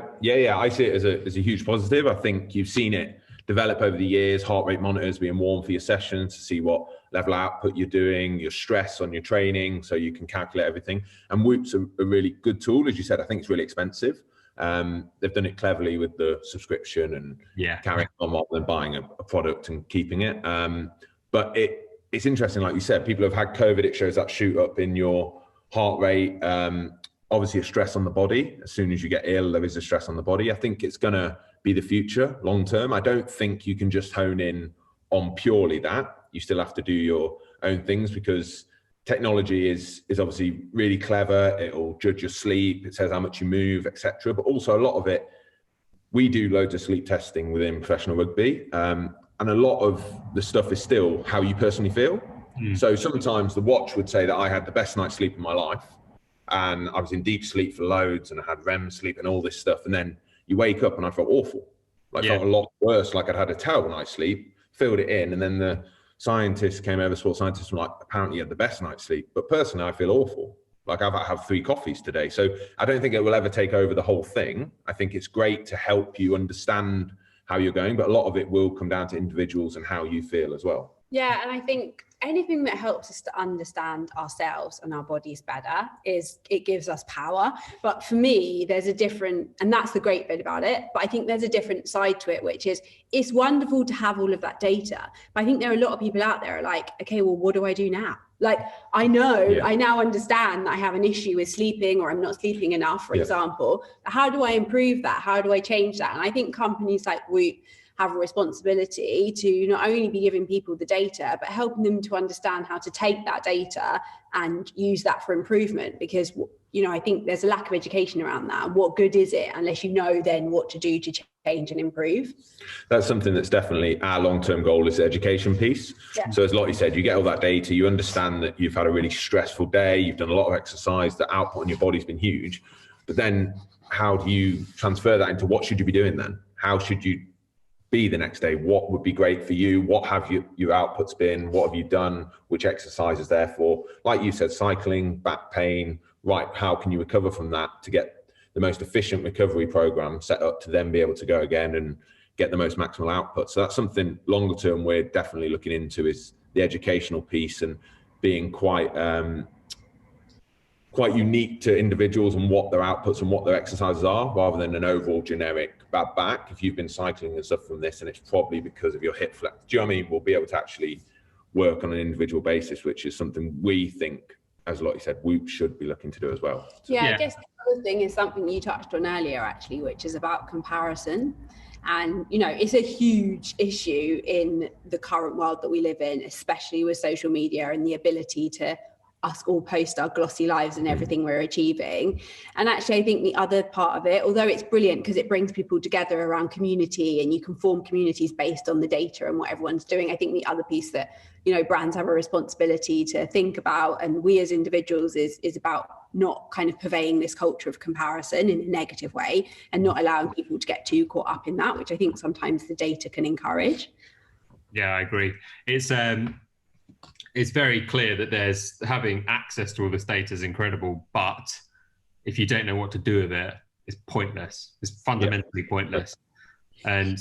see it as a huge positive. I think you've seen it develop over the years, heart rate monitors being worn for your sessions to see what level output you're doing, your stress on your training, so you can calculate everything. And Whoop's a really good tool. As you said, I think it's really expensive. They've done it cleverly with the subscription and carrying on rather than buying a product and keeping it. But it's interesting, like you said, people have had COVID, it shows that shoot up in your heart rate. Obviously a stress on the body. As soon as you get ill, there is a stress on the body. I think it's going to be the future long term. I don't think you can just hone in on purely that. You still have to do your own things, because technology is obviously really clever. It'll judge your sleep. It says how much you move, etc. But also a lot of it, we do loads of sleep testing within professional rugby. And a lot of the stuff is still how you personally feel. So sometimes the watch would say that I had the best night's sleep in my life, and I was in deep sleep for loads, and I had REM sleep and all this stuff. And then you wake up and I felt awful. I felt a lot worse, like I'd had a terrible night's sleep, filled it in. And then the scientists came over, sports scientists were like, apparently you had the best night's sleep. But personally, I feel awful. Like I've had 3 coffees today. So I don't think it will ever take over the whole thing. I think it's great to help you understand how you're going, but a lot of it will come down to individuals and how you feel as well. Yeah, and I think anything that helps us to understand ourselves and our bodies better it gives us power. But for me, there's a different, and that's the great bit about it, but I think there's a different side to it, which is it's wonderful to have all of that data. But I think there are a lot of people out there like, okay, well, what do I do now? Like, I know, I now understand that I have an issue with sleeping, or I'm not sleeping enough, for example. How do I improve that? How do I change that? And I think companies like Whoop have a responsibility to not only be giving people the data, but helping them to understand how to take that data and use that for improvement. Because, you know, I think there's a lack of education around that. What good is it unless you know then what to do to change and improve? That's something that's definitely our long-term goal, is the education piece. So as Lottie said, you get all that data, you understand that you've had a really stressful day, you've done a lot of exercise, the output on your body's been huge. But then how do you transfer that into what should you be doing then? How should you be the next day? What would be great for you? What have your outputs been? What have you done? Which exercises therefore? Like you said, cycling, back pain, right? How can you recover from that to get the most efficient recovery program set up to then be able to go again and get the most maximal output? So that's something longer term we're definitely looking into, is the educational piece and being quite unique to individuals and what their outputs and what their exercises are, rather than an overall generic bad back. If you've been cycling and stuff from this, and it's probably because of your hip flex. Do you know what I mean? We'll be able to actually work on an individual basis, which is something we think, as Lottie said, Whoop should be looking to do as well. Yeah, I guess the other thing is something you touched on earlier, actually, which is about comparison. And, you know, it's a huge issue in the current world that we live in, especially with social media and the ability to us all post our glossy lives and everything we're achieving. And actually, I think the other part of it, although it's brilliant because it brings people together around community and you can form communities based on the data and what everyone's doing, I think the other piece that, you know, brands have a responsibility to think about, and we as individuals, is about not kind of purveying this culture of comparison in a negative way and not allowing people to get too caught up in that, which I think sometimes the data can encourage. Yeah, I agree. It's very clear that there's having access to all this data is incredible, but if you don't know what to do with it, it's pointless. It's fundamentally pointless. And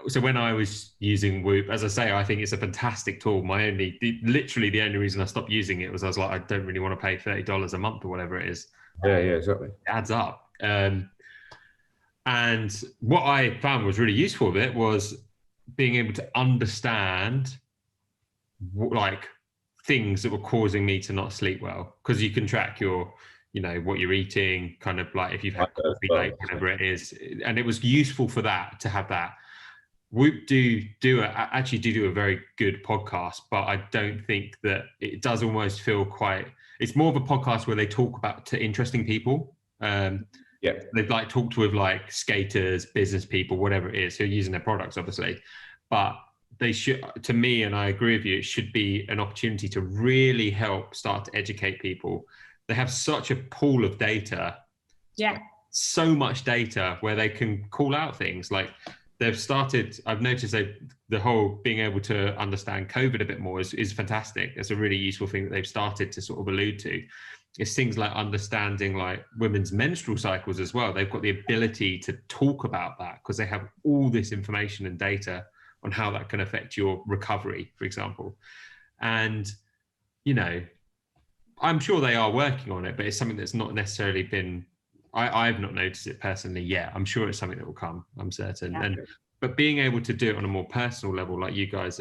so when I was using Whoop, as I say, I think it's a fantastic tool. Literally the only reason I stopped using it was I was like, I don't really want to pay $30 a month or whatever it is. Yeah, exactly. It adds up. And what I found was really useful with it was being able to understand like things that were causing me to not sleep well, because you can track your, you know, what you're eating, kind of like if you've had coffee late, whatever it is. And it was useful for that, to have that. Whoop do a very good podcast, but I don't think that it does almost feel quite, it's more of a podcast where they talk about to interesting people. They've like talked with like skaters, business people, whatever it is, who are using their products, obviously. But they should, to me, and I agree with you, it should be an opportunity to really help start to educate people. They have such a pool of data. Yeah. So much data where they can call out things like they've started. I've noticed the whole being able to understand COVID a bit more is fantastic. It's a really useful thing that they've started to sort of allude to. It's things like understanding like women's menstrual cycles as well. They've got the ability to talk about that because they have all this information and data on how that can affect your recovery, for example. And, you know, I'm sure they are working on it, but it's something that's not necessarily been, I've not noticed it personally yet. I'm sure it's something that will come, I'm certain. Yeah. But being able to do it on a more personal level, like you guys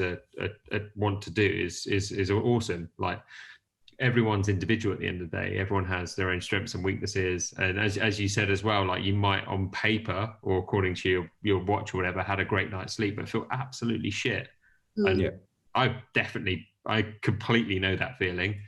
want to do, is awesome. Like, everyone's individual at the end of the day. Everyone has their own strengths and weaknesses. And as you said as well, like, you might on paper or according to your watch or whatever, had a great night's sleep, but feel absolutely shit. And I completely know that feeling,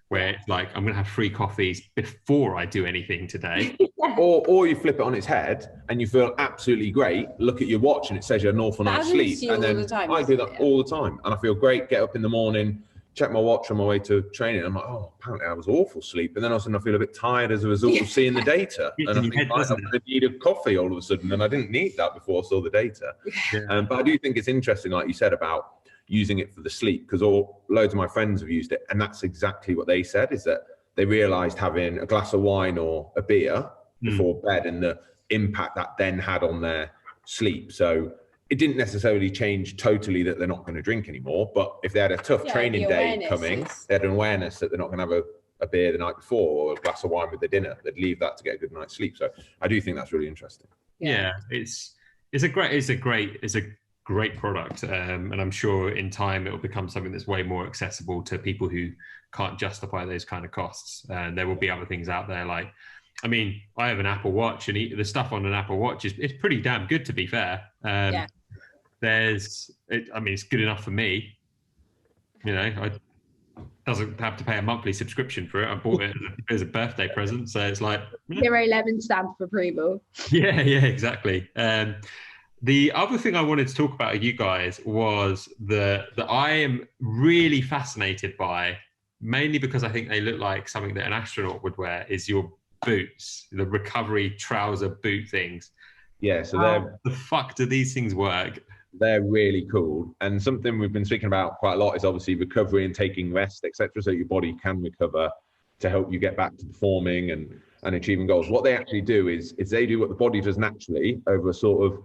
where it's like, I'm going to have 3 coffees before I do anything today. Or you flip it on its head and you feel absolutely great. Look at your watch and it says you had an awful night's sleep. And then I do that all the time. And I feel great, get up in the morning, check my watch on my way to training. I'm like, oh, apparently I was awful sleep. And then all of a sudden I feel a bit tired as a result of seeing the data. And I think I'm going to need a coffee all of a sudden. And I didn't need that before I saw the data. Yeah. But I do think it's interesting, like you said, about using it for the sleep, because loads of my friends have used it. And that's exactly what they said, is that they realized having a glass of wine or a beer before bed and the impact that then had on their sleep. So it didn't necessarily change totally that they're not going to drink anymore, but if they had a tough training day coming, they had an awareness that they're not going to have a beer the night before or a glass of wine with their dinner. They'd leave that to get a good night's sleep. So I do think that's really interesting. Yeah, it's a great product, and I'm sure in time it will become something that's way more accessible to people who can't justify those kind of costs. And there will be other things out there, like, I mean, I have an Apple Watch, and the stuff on an Apple Watch it's pretty damn good, to be fair. It's good enough for me. You know, I doesn't have to pay a monthly subscription for it. I bought it as a birthday present, so it's like 011 stamp of approval. Yeah, exactly. The other thing I wanted to talk about with you guys was that I am really fascinated by, mainly because I think they look like something that an astronaut would wear, is your boots, the recovery trouser boot things. Yeah, so how the fuck do these things work? They're really cool. And something we've been speaking about quite a lot is obviously recovery and taking rest, etc., so your body can recover to help you get back to performing and achieving goals. What they actually do is they do what the body does naturally over a sort of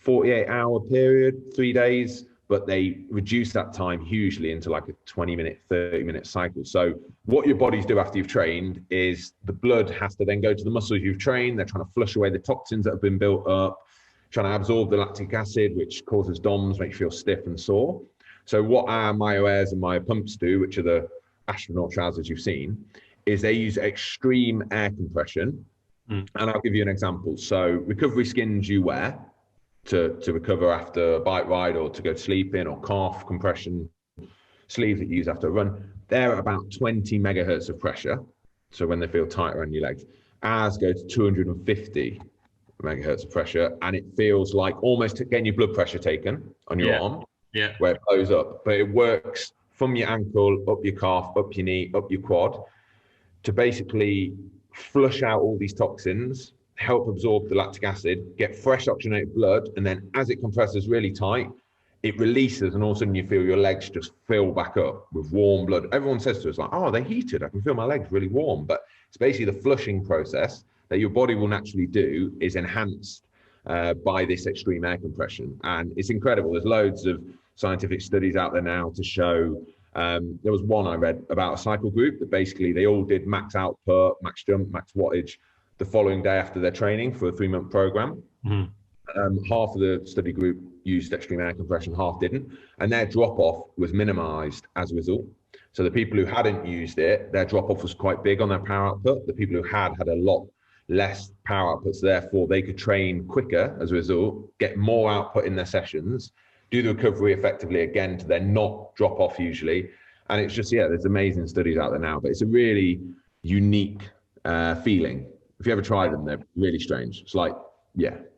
48-hour period, 3 days, but they reduce that time hugely into like a 20-minute, 30-minute cycle. So what your bodies do after you've trained is the blood has to then go to the muscles you've trained. They're trying to flush away the toxins that have been built up, trying to absorb the lactic acid, which causes DOMS, makes you feel stiff and sore. So what our MyoAirs and MyoPumps do, which are the astronaut trousers you've seen, is they use extreme air compression. And I'll give you an example. So recovery skins you wear to recover after a bike ride or to go to sleep in, or calf compression sleeves that you use after a run, they're at about 20 megahertz of pressure. So when they feel tight around your legs, ours go to 250 megahertz of pressure, and it feels like almost getting your blood pressure taken on your arm, where it blows up. But it works from your ankle, up your calf, up your knee, up your quad, to basically flush out all these toxins, help absorb the lactic acid, get fresh oxygenated blood, and then as it compresses really tight, it releases, and all of a sudden you feel your legs just fill back up with warm blood. Everyone says to us like, oh, they're heated, I can feel my legs really warm. But it's basically the flushing process that your body will naturally do is enhanced by this extreme air compression. And it's incredible. There's loads of scientific studies out there now to show. There was one I read about a cycle group that basically they all did max output, max jump, max wattage the following day after their training for a 3-month program. Half of the study group used extreme air compression, half didn't, and their drop-off was minimized as a result. So the people who hadn't used it, their drop-off was quite big on their power output. The people who had a lot less power output, so therefore they could train quicker as a result, get more output in their sessions, do the recovery effectively again to then not drop off usually. And it's just, there's amazing studies out there now, but it's a really unique feeling. If you ever try them, they're really strange. It's like,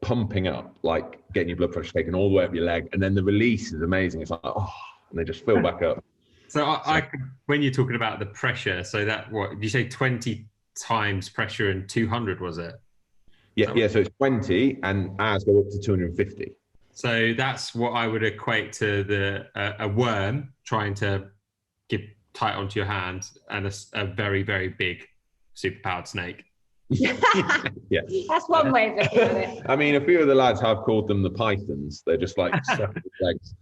pumping up, like getting your blood pressure taken all the way up your leg. And then the release is amazing. It's like, and they just fill back up. So when you're talking about the pressure, so that, what did you say, 20 times pressure and 200, was it? Yeah, so it's 20 and ours go up to 250. So that's what I would equate to a worm trying to get tight onto your hand, and a very, very big superpowered snake. That's one way of looking at it. I mean, a few of the lads have called them the pythons. They're just like legs.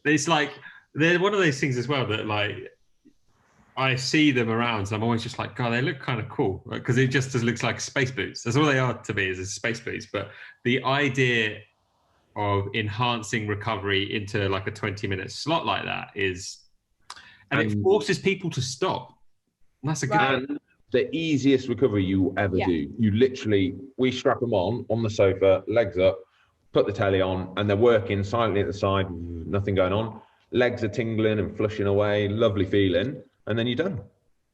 It's like they're one of those things as well that like I see them around, and I'm always just like, God, they look kind of cool, because it just looks like space boots. That's all they are to me, is space boots. But the idea of enhancing recovery into like a 20-minute slot like that is, and it forces people to stop. And that's a good and the easiest recovery you will ever do. You literally, we strap them on the sofa, legs up, put the telly on, and they're working silently at the side, nothing going on. Legs are tingling and flushing away, lovely feeling, and then you're done.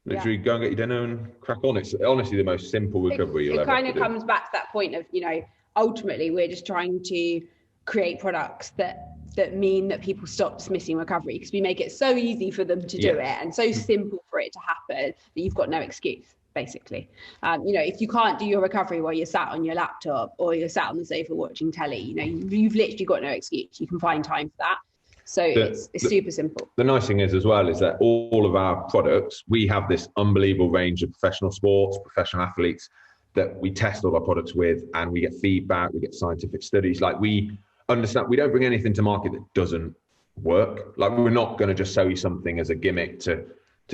Literally go and get your dinner and crack on. It's honestly the most simple recovery you'll ever do. It kind of comes back to that point of, you know, ultimately we're just trying to create products that mean that people stop dismissing recovery, because we make it so easy for them to do it and so simple for it to happen that you've got no excuse, basically. You know, if you can't do your recovery while you're sat on your laptop or you're sat on the sofa watching telly, you know, you've literally got no excuse. You can find time for that. So it's super simple. The nice thing is as well is that all of our products, we have this unbelievable range of professional sports, professional athletes that we test all our products with, and we get feedback, we get scientific studies. Like, we understand, we don't bring anything to market that doesn't work. Like, we're not going to just sell you something as a gimmick to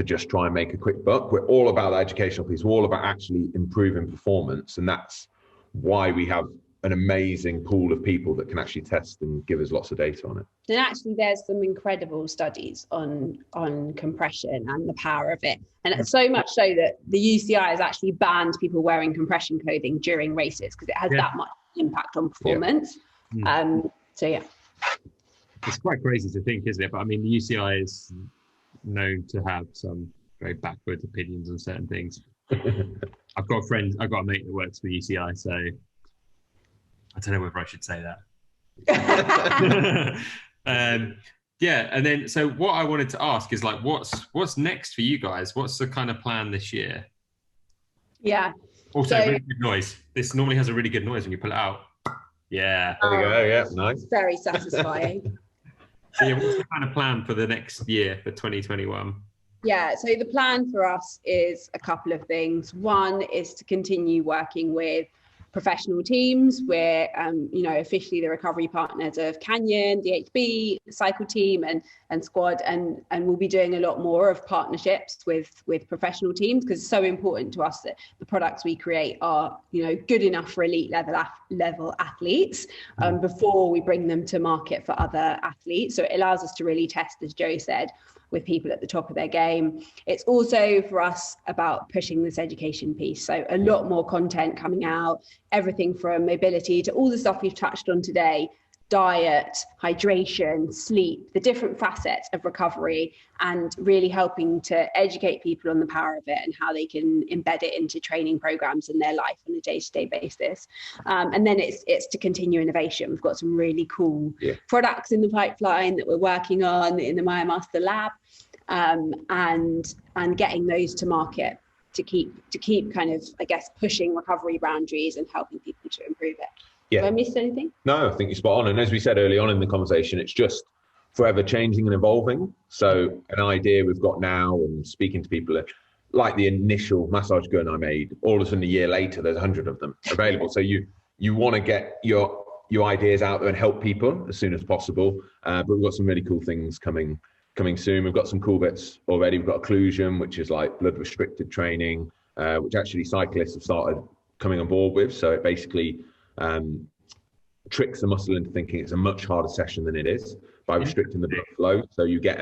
just try and make a quick buck. We're all about the educational piece. We're all about actually improving performance. And that's why we have an amazing pool of people that can actually test and give us lots of data on it. And actually there's some incredible studies on compression and the power of it. And it's so much so that the UCI has actually banned people wearing compression clothing during races, because it has that much impact on performance. So yeah. It's quite crazy to think, isn't it? But I mean, the UCI is known to have some very backward opinions on certain things. I've got a mate that works for the UCI, so I don't know whether I should say that. Yeah, and then so what I wanted to ask is, like, what's next for you guys? What's the kind of plan this year? Yeah. Also, really good noise. This normally has a really good noise when you pull it out. Yeah. There we go. Yeah, nice. Very satisfying. So yeah, what's the kind of plan for the next year, for 2021? Yeah, so the plan for us is a couple of things. One is to continue working with professional teams. We're, you know, officially the recovery partners of Canyon, DHB, Cycle Team, and Squad, and we'll be doing a lot more of partnerships with professional teams, because it's so important to us that the products we create are, you know, good enough for elite level athletes before we bring them to market for other athletes. So it allows us to really test, as Joe said, with people at the top of their game. It's also for us about pushing this education piece. So a lot more content coming out, everything from mobility to all the stuff we've touched on today, diet, hydration, sleep, the different facets of recovery, and really helping to educate people on the power of it and how they can embed it into training programs in their life on a day-to-day basis. And then it's to continue innovation. We've got some really cool products in the pipeline that we're working on in the MyoMaster lab, and getting those to market to keep kind of, I guess, pushing recovery boundaries and helping people to improve it. Yeah. Have I missed anything? No, I think you're spot on. And as we said early on in the conversation, it's just forever changing and evolving. So an idea we've got now, and speaking to people, like the initial massage gun I made, all of a sudden a year later, there's 100 of them available. So you want to get your ideas out there and help people as soon as possible. But we've got some really cool things coming soon. We've got some cool bits already. We've got occlusion, which is like blood restricted training, which actually cyclists have started coming on board with. So it basically tricks the muscle into thinking it's a much harder session than it is by restricting the blood flow. So you get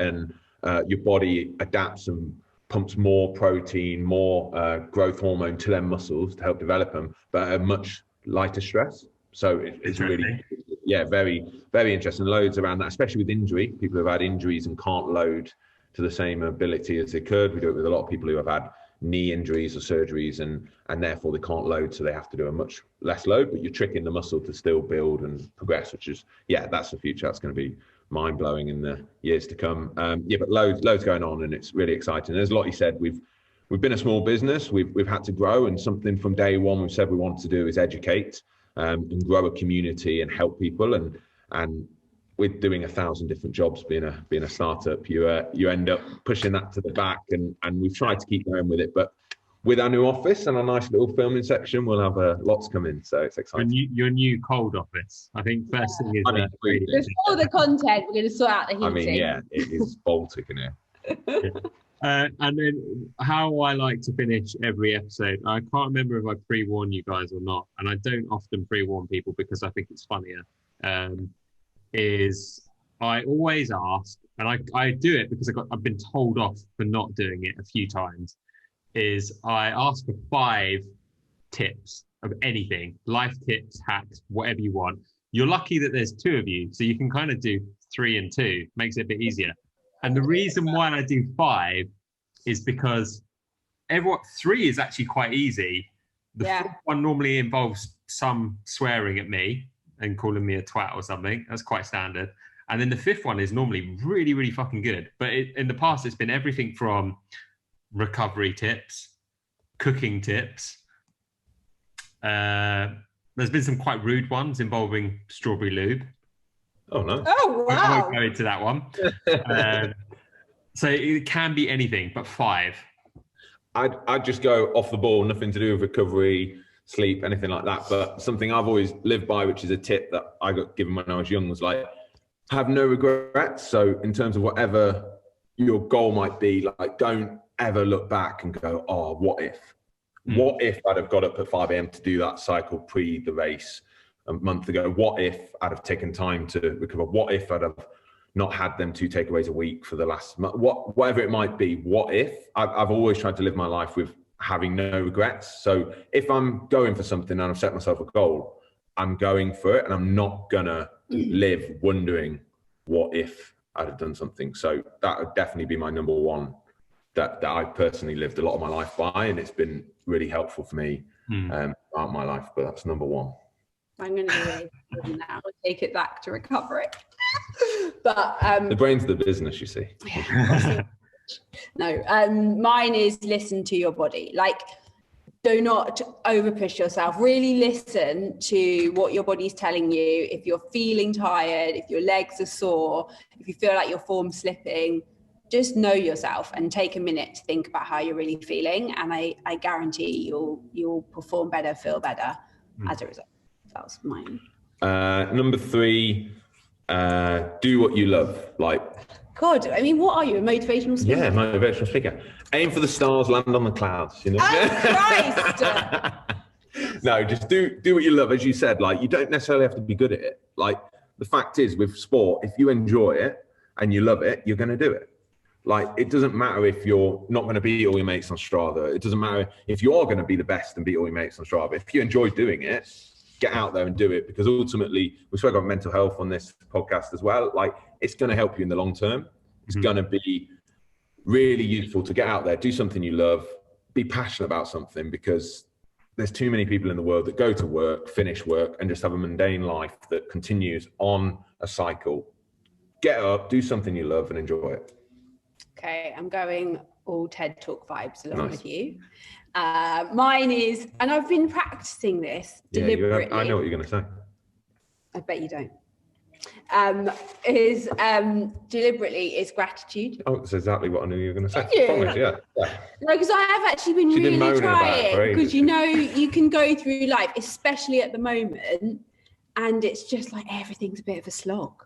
your body adapts and pumps more protein, more growth hormone to their muscles to help develop them, but at a much lighter stress. So it's really, very, very interesting. Loads around that, especially with injury. People who have had injuries and can't load to the same ability as they could. We do it with a lot of people who have had knee injuries or surgeries, and therefore they can't load, so they have to do a much less load, but you're tricking the muscle to still build and progress, which is, that's the future. That's going to be mind-blowing in the years to come. But loads going on, and it's really exciting. And as Lottie said, we've been a small business. We've had to grow, and something from day one we've said we wanted to do is educate and grow a community and help people. And with doing 1,000 different jobs, being a startup, you end up pushing that to the back, and we've tried to keep going with it. But with our new office and a nice little filming section, we'll have lots coming. So it's exciting. Your new cold office. I think first thing is before the content, we're going to sort out the heating. I mean, yeah, it is Baltic in here. And then how I like to finish every episode, I can't remember if I pre-warn you guys or not, and I don't often pre-warn people because I think it's funnier, is I always ask, and I do it because I've been told off for not doing it a few times, is I ask for 5 tips of anything, life tips, hacks, whatever you want. You're lucky that there's 2 of you, so you can kind of do 3 and 2, makes it a bit easier. And the reason why I do 5 is because 3 is actually quite easy. The 4th one normally involves some swearing at me and calling me a twat or something. That's quite standard. And then the 5th one is normally really, really fucking good. But in the past, it's been everything from recovery tips, cooking tips. There's been some quite rude ones involving strawberry lube. Oh, no. Oh, wow. I won't go into that one. So it can be anything, but 5. I'd just go off the ball, nothing to do with recovery, sleep, anything like that. But something I've always lived by, which is a tip that I got given when I was young, was like, have no regrets. So in terms of whatever your goal might be, like, don't ever look back and go, oh, what if? What if I'd have got up at 5 a.m. to do that cycle pre the race a month ago? What if I'd have taken time to recover? What if I'd have not had them 2 takeaways a week for the last month? Whatever it might be, what if? I've always tried to live my life with having no regrets. So if I'm going for something and I've set myself a goal, I'm going for it, and I'm not gonna live wondering what if I'd have done something. So that would definitely be my number one that I've personally lived a lot of my life by, and it's been really helpful for me throughout my life. But that's number one. I'm going to do it now. I'll take it back to recovery. But the brain's the business, you see. Yeah, no, mine is listen to your body. Like, do not overpush yourself. Really listen to what your body's telling you. If you're feeling tired, if your legs are sore, if you feel like your form's slipping, just know yourself and take a minute to think about how you're really feeling. And I guarantee you'll perform better, feel better as a result. That was mine. Number 3, do what you love. Like, God, I mean, what are you, a motivational speaker? Yeah, motivational speaker. Aim for the stars, land on the clouds. You know. Oh, Christ! No, just do what you love. As you said, like, you don't necessarily have to be good at it. Like, the fact is, with sport, if you enjoy it and you love it, you're going to do it. Like, it doesn't matter if you're not going to beat all your mates on Strava. It doesn't matter if you are going to be the best and beat all your mates on Strava. If you enjoy doing it, get out there and do it, because ultimately, we spoke about mental health on this podcast as well. Like, it's going to help you in the long term. It's going to be really useful to get out there, do something you love, be passionate about something, because there's too many people in the world that go to work, finish work, and just have a mundane life that continues on a cycle. Get up, do something you love, and enjoy it. Okay, I'm going all TED Talk vibes along with you. Mine is, and I've been practicing this deliberately. I know what you're going to say. I bet you don't. Deliberately is gratitude. Oh, that's exactly what I knew you were going to say. Did you? Promise, yeah. No, because I have actually been really trying, because you know, you can go through life, especially at the moment, and it's just like everything's a bit of a slog.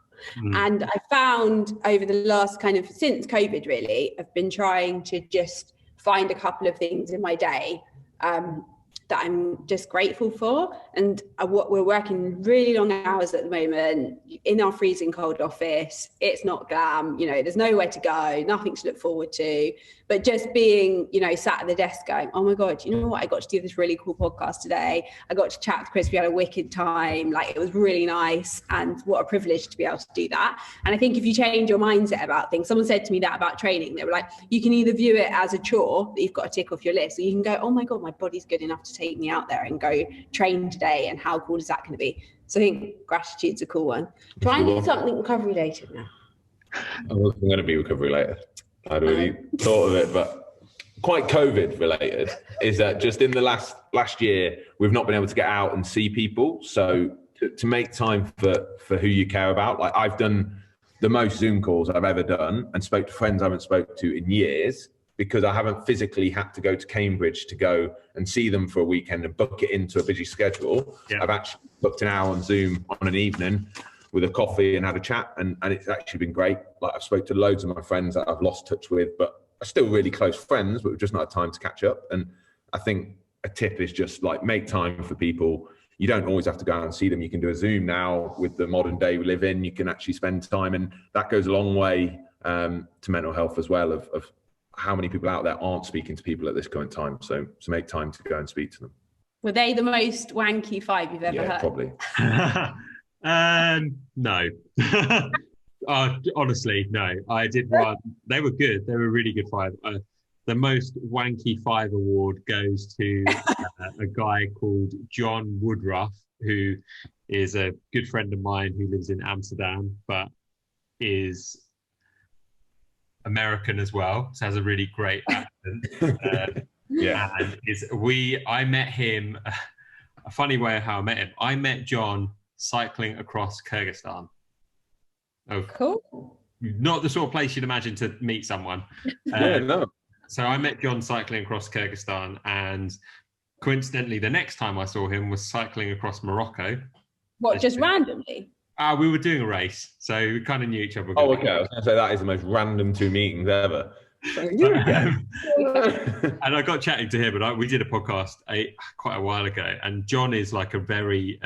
And I found over the last since COVID, really, I've been trying to just find a couple of things in my day that I'm just grateful for. And we're working really long hours at the moment in our freezing cold office. It's not glam, you know, there's nowhere to go, nothing to look forward to, but just being, you know, sat at the desk going, oh my God, you know what? I got to do this really cool podcast today. I got to chat with Chris. We had a wicked time. Like, it was really nice. And what a privilege to be able to do that. And I think if you change your mindset about things, someone said to me that about training, they were like, you can either view it as a chore that you've got to tick off your list, or you can go, oh my God, my body's good enough to take me out there and go train today. And how cool is that going to be? So I think gratitude's a cool one. Do I need something recovery related now? I wasn't going to be recovery related. I'd already thought of it, but quite COVID related is that just in the last year, we've not been able to get out and see people. So to make time for who you care about, like, I've done the most Zoom calls I've ever done and spoke to friends I haven't spoken to in years, because I haven't physically had to go to Cambridge to go and see them for a weekend and book it into a busy schedule. I've actually booked an hour on Zoom on an evening with a coffee and had a chat, and it's actually been great. Like, I've spoke to loads of my friends that I've lost touch with, but are still really close friends, but we've just not had time to catch up. And I think a tip is just like, make time for people. You don't always have to go out and see them. You can do a Zoom now with the modern day we live in. You can actually spend time, and that goes a long way to mental health as well, of how many people out there aren't speaking to people at this current time. So make time to go and speak to them. Were they the most wanky 5 you've ever heard? Probably. No. Honestly, no. I did one. They were good. They were really good 5. The most wanky 5 award goes to a guy called John Woodruff, who is a good friend of mine who lives in Amsterdam, but is American as well, so has a really great accent. And I met him, a funny way of how I met him. I met John cycling across Kyrgyzstan. Cool. Not the sort of place you'd imagine to meet someone. No. So I met John cycling across Kyrgyzstan, and coincidentally, the next time I saw him was cycling across Morocco. What, just randomly? We were doing a race, so we kind of knew each other. Oh, okay. I was going to say, that is the most random 2 meetings ever. And I got chatting to him, and we did a podcast quite a while ago. And John is like a very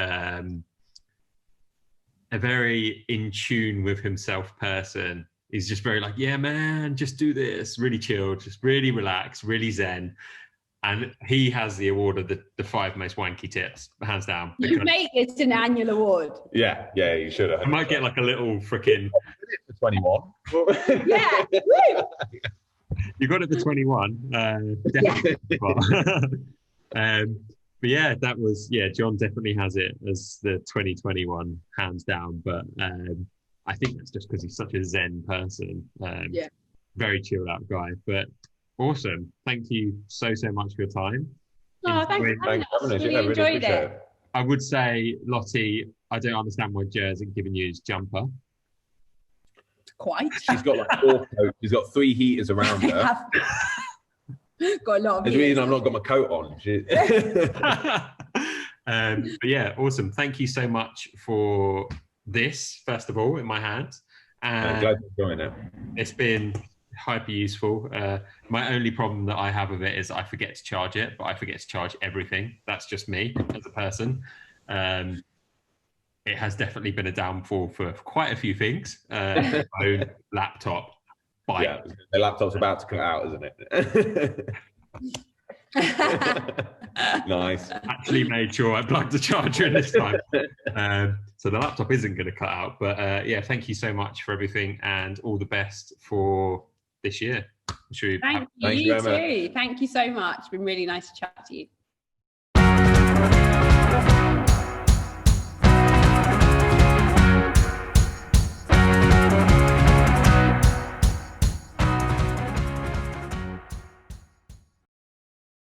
in tune with himself person. He's just very like, yeah, man, just do this. Really chilled, just really relaxed, really zen. And he has the award of the 5 most wanky tips, hands down. You make it an annual award. Yeah, you should have. I might get like a little freaking 21. Yeah. You got it for 21. Definitely. But yeah, that was, John definitely has it as the 2021, hands down. But I think that's just because he's such a zen person. Very chilled out guy. But awesome. Thank you so much for your time. Oh, thanks for having us. Really enjoyed it. I would say, Lottie, I don't understand why Jer isn't giving you his jumper. Quite. She's got like 4 coats. She's got 3 heaters around her. Got a lot of There's a reason I've not got my coat on. But yeah, awesome. Thank you so much for this, first of all, in my hands. I'm glad you're enjoying it. It's been hyper useful. My only problem that I have with it is I forget to charge it, but I forget to charge everything. That's just me as a person. It has definitely been a downfall for quite a few things. Phone, laptop, bike. Yeah, the laptop's about to cut out, isn't it? Nice. Actually made sure I plugged the charger in this time. So the laptop isn't going to cut out. But thank you so much for everything, and all the best for this year. Thank you too. Thank you so much. It's been really nice to chat to you.